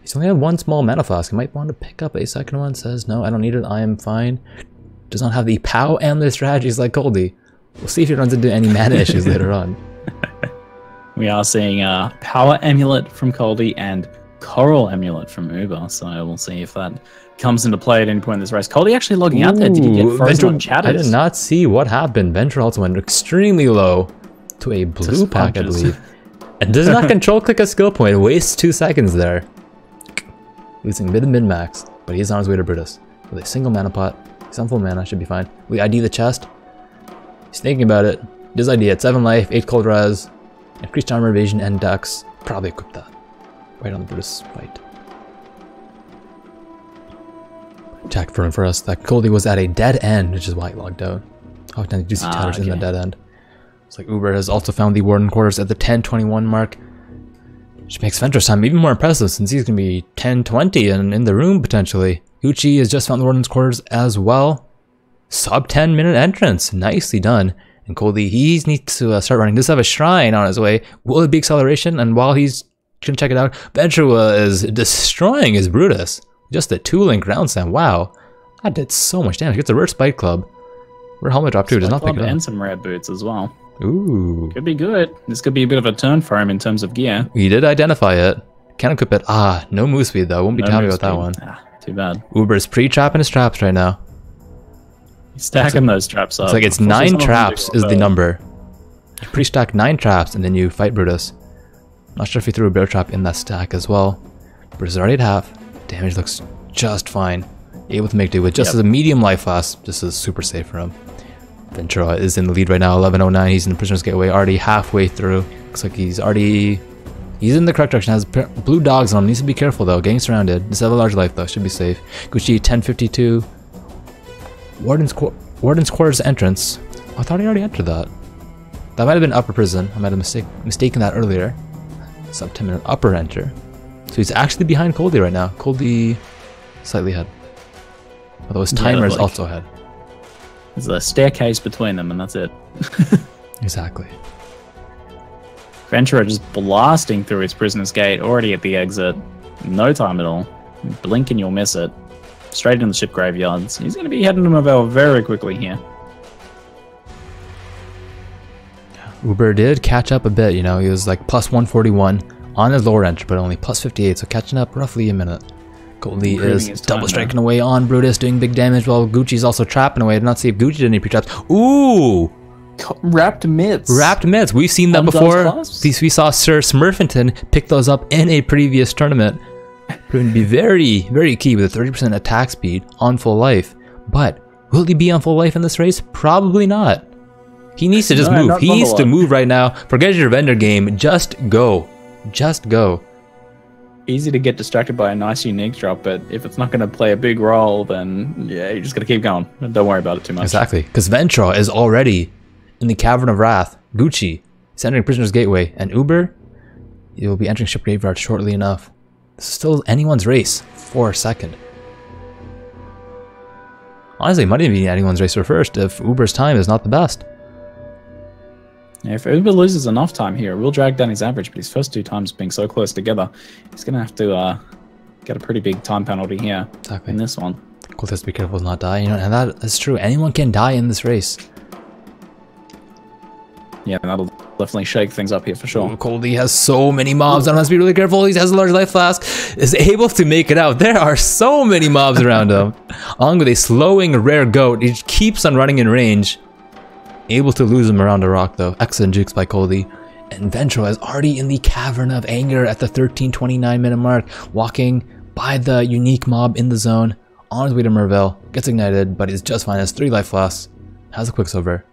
[SPEAKER 1] He's only had one small mana flask. He might want to pick up a second one. Says no, I don't need it. I am fine. Does not have the POW and the strategies like Goldie. We'll see if he runs into any mana issues later on.
[SPEAKER 2] We are seeing Power Amulet from Goldie and Coral Amulet from Uber. So we'll see if that comes into play at any point in this race. Goldie actually logging out there. Did he get frozen on chatters?
[SPEAKER 1] I did not see what happened. Ventrua also went extremely low to a blue pack, I believe. And does not control click a skill point. Wastes 2 seconds there. Losing mid and min-max. But he's on his way to Brutus. With a single mana pot. He's on full mana, should be fine. We ID the chest. He's thinking about it. Does ID it. 7 life, 8 cold res. Increased armor, evasion, and dex. Probably equip that. Right on the Brutus fight. Jack confirmed for us that Goldie was at a dead end, which is why he logged out. Often you do see chatters in the dead end. It's like Uber has also found the Warden quarters at the 10:21 mark. Which makes Ventra's time even more impressive since he's going to be 10-20 and in the room potentially. Gucci has just found the Warden's quarters as well. Sub 10-minute entrance. Nicely done. And Coldy, he needs to start running. Does have a shrine on his way. Will it be acceleration? And while he's going to check it out, Ventrua is destroying his Brutus. Just a 2-link ground slam. Wow. That did so much damage. Gets a rare Spike Club. Rare helmet drop too. Does not pick it up.
[SPEAKER 2] And some rare boots as well.
[SPEAKER 1] Ooh.
[SPEAKER 2] Could be good. This could be a bit of a turn for him in terms of gear.
[SPEAKER 1] He did identify it. Can't equip it. Ah, no move speed though. Won't be happy about that one.
[SPEAKER 2] Ah, too bad.
[SPEAKER 1] Uber's pre-trapping his traps right now.
[SPEAKER 2] He's stacking those traps up.
[SPEAKER 1] It's like it's 9 traps is the number. You pre-stack 9 traps and then you fight Brutus. Not sure if he threw a bear trap in that stack as well. Brutus is already at half. Damage looks just fine. Able to make do with just as a medium life loss. This is super safe for him. Ventrua is in the lead right now, 11:09. He's in the Prisoner's Gateway, already halfway through. Looks like he's in the correct direction. Has blue dogs on him. Needs to be careful though. Getting surrounded. Does have a large life though. Should be safe. Gucci 10:52. Warden's quarters entrance. Oh, I thought he already entered that. That might have been upper prison. I might have mistaken that earlier. Sub 10-minute upper enter. So he's actually behind Coldy right now. Coldy slightly ahead. Although his timer is also ahead.
[SPEAKER 2] There's a staircase between them, and that's it.
[SPEAKER 1] Exactly.
[SPEAKER 2] Ventrua just blasting through his prisoner's gate, already at the exit. No time at all. Blink and you'll miss it. Straight in the ship graveyards. He's going to be heading to Merveil very quickly here.
[SPEAKER 1] Uber did catch up a bit, you know. He was like plus 141 on his lower entry, but only plus 58, so catching up roughly a minute. Goldie is double striking away on Brutus, doing big damage while Gucci's also trapping away. I did not see if Gucci did any pre-traps. Ooh!
[SPEAKER 2] Wrapped mitts.
[SPEAKER 1] Wrapped mitts. We've seen that before. We saw Sir Smurfington pick those up in a previous tournament. Proving to be very, very key with a 30% attack speed on full life. But will he be on full life in this race? Probably not. He needs to just move. He needs to move right now. Forget your vendor game. Just go. Just go.
[SPEAKER 2] Easy to get distracted by a nice unique drop, but if it's not going to play a big role, then yeah, you just got to keep going. Don't worry about it too much.
[SPEAKER 1] Exactly, because Ventrua is already in the Cavern of Wrath. Gucci is entering Prisoner's Gateway, and Uber, he will be entering Ship Graveyard shortly enough. This is still anyone's race for second. Honestly, it might even be anyone's race for first if Uber's time is not the best.
[SPEAKER 2] Yeah, if Uber loses enough time here, we'll drag down his average, but his first 2 times being so close together, he's going to have to get a pretty big time penalty here in this one.
[SPEAKER 1] Cool, just be careful to not die. You know, and that is true. Anyone can die in this race.
[SPEAKER 2] Yeah, that'll definitely shake things up here for sure.
[SPEAKER 1] Coldy has so many mobs. I must be really careful. He has a large life flask. Is able to make it out. There are so many mobs around him. Along with a slowing rare goat, he keeps on running in range. Able to lose him around a rock though. Excellent jukes by Coldy. And Ventrua is already in the Cavern of Anger at the 13:29 minute mark. Walking by the unique mob in the zone. On his way to Merveil. Gets ignited, but is just fine. Has 3 life loss. Has a quicksilver.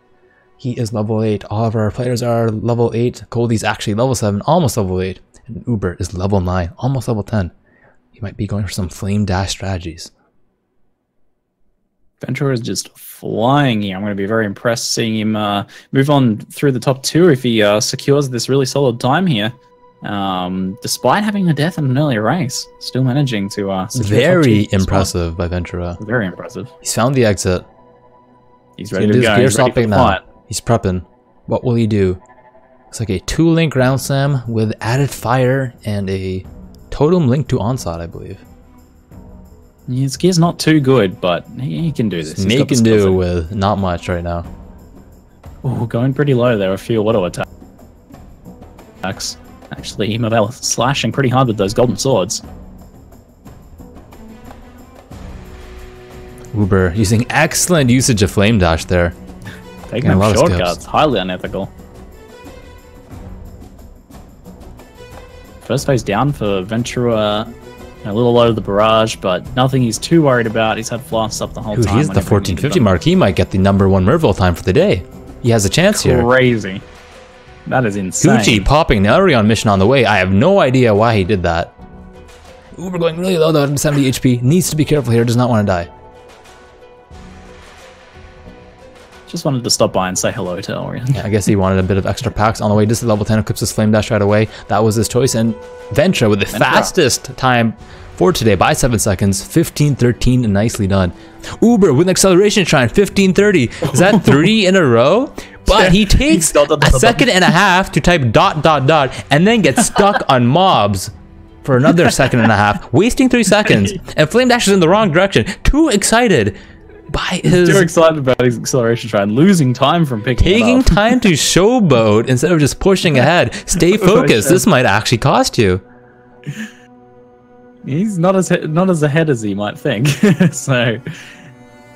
[SPEAKER 1] He is level 8. All of our players are level 8. Coldy's actually level 7. Almost level 8. And Uber is level 9. Almost level 10. He might be going for some flame dash strategies. Ventrua
[SPEAKER 2] is just flying here. I'm going to be very impressed seeing him move on through the top 2 if he secures this really solid time here. Despite having a death in an earlier race, still managing to secure
[SPEAKER 1] very impressive by Ventrua.
[SPEAKER 2] Very impressive.
[SPEAKER 1] He's found the exit.
[SPEAKER 2] He's ready to go. He's ready for the fight.
[SPEAKER 1] He's prepping. What will he do? It's like a 2-link ground slam with added fire and a totem linked to onslaught, I believe.
[SPEAKER 2] His gear's not too good, but he can do this.
[SPEAKER 1] He can do with not much right now.
[SPEAKER 2] Oh, going pretty low there. A few auto attacks. Actually, Merveil slashing pretty hard with those golden swords.
[SPEAKER 1] Uber using excellent usage of flame dash there.
[SPEAKER 2] Taking them shortcuts, highly unethical. First phase down for Ventrua. A little low to the barrage, but nothing he's too worried about. He's had flasks up the whole time.
[SPEAKER 1] He's at the 1450 mark. He might get the #1 Merveil time for the day. He has a chance here.
[SPEAKER 2] Crazy. That is insane.
[SPEAKER 1] Gucci popping an Elrion mission on the way. I have no idea why he did that. Uber going really low though, 70 HP. Needs to be careful here. Does not want to die.
[SPEAKER 2] Just wanted to stop by and say hello to Orion.
[SPEAKER 1] Yeah, I guess he wanted a bit of extra packs on the way. Just to level 10, equips his Flame Dash right away. That was his choice. And Ventrua with the fastest time for today by 7 seconds, 15:13, nicely done. Uber with an acceleration shrine, 15:30. Is that 3 in a row? But he takes a second and a half to type ... and then gets stuck on mobs for another second and a half, wasting 3 seconds. And Flame Dash is in the wrong direction. Too excited by his...
[SPEAKER 2] Too excited about his acceleration shrine, losing time from
[SPEAKER 1] taking time to showboat instead of just pushing ahead. Stay focused. This might actually cost you.
[SPEAKER 2] He's not as ahead as he might think. So,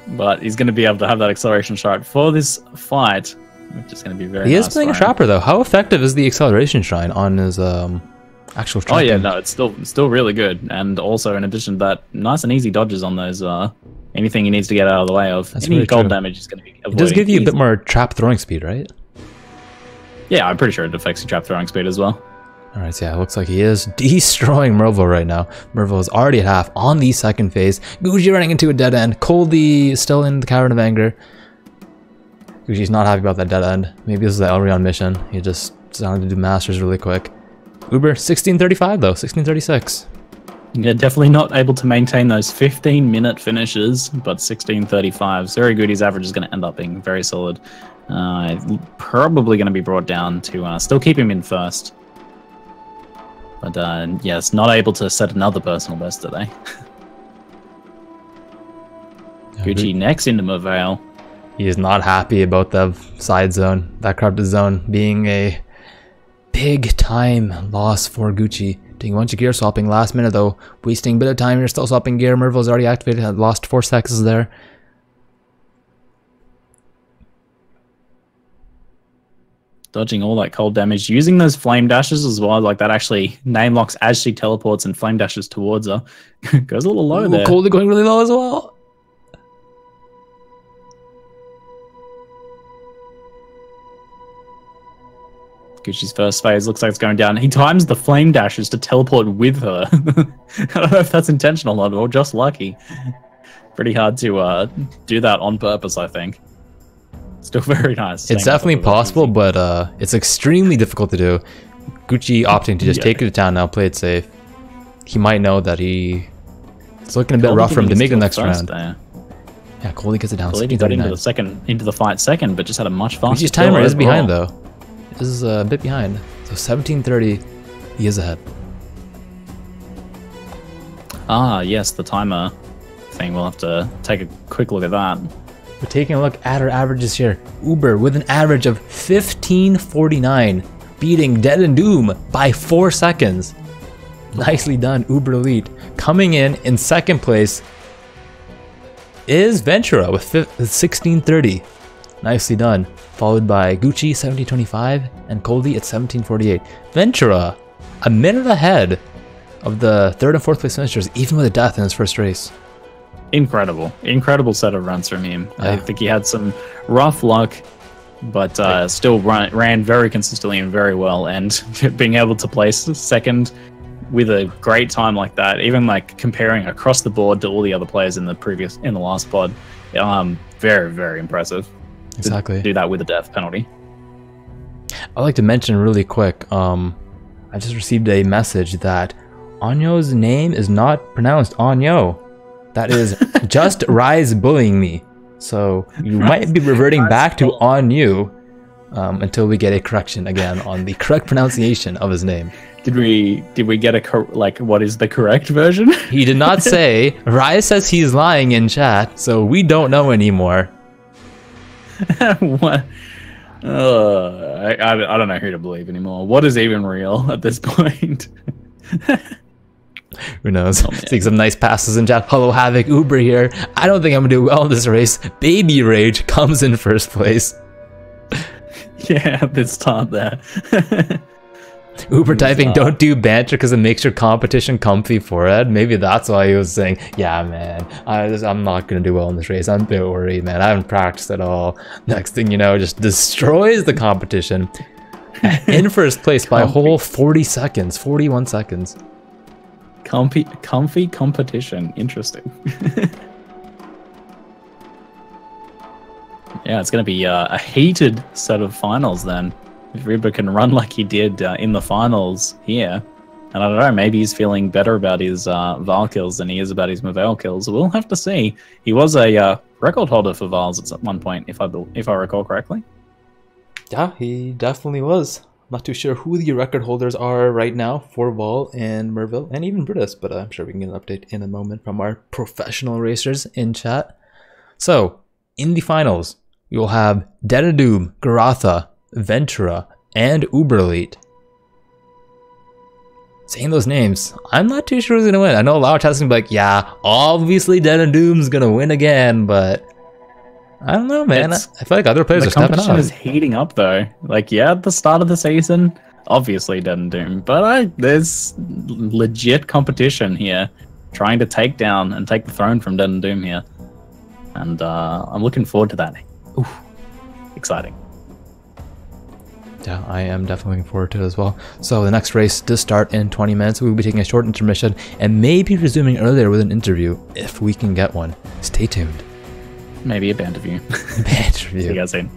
[SPEAKER 2] but he's going to be able to have that acceleration shrine for this fight, which is going to be very.
[SPEAKER 1] He is playing a trapper though. How effective is the acceleration shrine on his actual trapping?
[SPEAKER 2] Oh yeah, no, it's still really good, and also in addition to that, nice and easy dodges on those. Anything he needs to get out of the way of.
[SPEAKER 1] That's
[SPEAKER 2] any
[SPEAKER 1] really
[SPEAKER 2] gold
[SPEAKER 1] true.
[SPEAKER 2] Damage is going to be avoiding.
[SPEAKER 1] It does give you a bit more trap throwing speed, right?
[SPEAKER 2] Yeah, I'm pretty sure it affects your trap throwing speed as well.
[SPEAKER 1] Alright, so yeah, it looks like he is destroying Merveil right now. Merveil is already at half on the second phase. Gucci running into a dead end. Coldy still in the Cavern of Anger. Gucci's not happy about that dead end. Maybe this is the Elrion mission. He just decided to do Masters really quick. Uber, 16:35 though, 16:36.
[SPEAKER 2] Yeah, definitely not able to maintain those 15-minute finishes, but 16:35 is very good. His average is going to end up being very solid. Probably going to be brought down to still keep him in first. But yes, not able to set another personal best today. Gucci next into Merveil.
[SPEAKER 1] He is not happy about the side zone, that corrupted zone, being a big time loss for Gucci. Doing a bunch of gear swapping last minute though, wasting a bit of time here, still swapping gear. Merveil's already activated, had lost 4 seconds there.
[SPEAKER 2] Dodging all that cold damage, using those flame dashes as well, like that actually name locks as she teleports and flame dashes towards her. Goes a little low there.
[SPEAKER 1] Coldy going really low as well.
[SPEAKER 2] Gucci's first phase looks like it's going down. He times the flame dashes to teleport with her. I don't know if that's intentional or just lucky. Pretty hard to do that on purpose, I think. Still very nice.
[SPEAKER 1] It's definitely possible, but it's extremely difficult to do. Gucci opting to just take it to town now, play it safe. He might know that it's looking a bit rough for him to make the next round.
[SPEAKER 2] There.
[SPEAKER 1] Yeah, Coldy gets it down.
[SPEAKER 2] He got into the fight second, but just had a much faster.
[SPEAKER 1] Gucci's timer is behind though. This is a bit behind. So 17:30, he is ahead.
[SPEAKER 2] Ah, yes, the timer thing. We'll have to take a quick look at that.
[SPEAKER 1] We're taking a look at our averages here. Uber with an average of 15:49, beating Dead and Doom by 4 seconds. Nicely done, UberElite. Coming in second place is Ventrua with 16:30. Nicely done. Followed by Gucci 17:25 and Coldy at 17:48. Ventrua a minute ahead of the 3rd and 4th place finishers, even with a death in his first race. Incredible set of runs from him. Yeah. I think he had some rough luck, but still ran very consistently and very well. And being able to place second with a great time like that, even like comparing across the board to all the other players in the last pod, very, very impressive. Exactly.
[SPEAKER 2] To do that with a death penalty.
[SPEAKER 1] I'd like to mention really quick, I just received a message that Anyo's name is not pronounced Anyo. That is just Rise bullying me. So you might be reverting back to Anyu until we get a correction again on the correct pronunciation of his name.
[SPEAKER 2] Did we get what is the correct version?
[SPEAKER 1] He did not say. Rise says he's lying in chat, so we don't know anymore.
[SPEAKER 2] What? I don't know who to believe anymore. What is even real at this point?
[SPEAKER 1] Who knows? Seeing some nice passes in chat. Hello, Havoc, Uber here. I don't think I'm gonna do well in this race. Baby Rage comes in first place.
[SPEAKER 2] Yeah, this time there.
[SPEAKER 1] Uber typing, don't do banter because it makes your competition comfy forehead. Maybe that's why he was saying, yeah, man, I'm not going to do well in this race. I'm a bit worried, man. I haven't practiced at all. Next thing you know, just destroys the competition. In first place by a whole 40 seconds, 41 seconds.
[SPEAKER 2] Comfy competition. Interesting. Yeah, it's going to be a heated set of finals then. If Uber can run like he did in the finals here. And I don't know, maybe he's feeling better about his Val kills than he is about his Merveil kills. We'll have to see. He was a record holder for Vals at one point, if I recall correctly.
[SPEAKER 1] Yeah, he definitely was. Not too sure who the record holders are right now for Val and Merveil, and even Brutus, but I'm sure we can get an update in a moment from our professional racers in chat. So, in the finals, we will have Doom, Garatha, Ventrua, and TheUberElite. Saying those names, I'm not too sure who's gonna win. I know a lot of tests gonna be like, yeah, obviously Doom's gonna win again, but I don't know, man. I feel like other players are stepping up.
[SPEAKER 2] The competition is heating up, though. Like, yeah, at the start of the season, obviously Doom, but there's legit competition here, trying to take down and take the throne from Doom here, and I'm looking forward to that. Oof, exciting.
[SPEAKER 1] Yeah, I am definitely looking forward to it as well. So the next race does start in 20 minutes. We'll be taking a short intermission and maybe resuming earlier with an interview if we can get one. Stay tuned.
[SPEAKER 2] Maybe a band interview.
[SPEAKER 1] Band interview.
[SPEAKER 2] See you guys soon.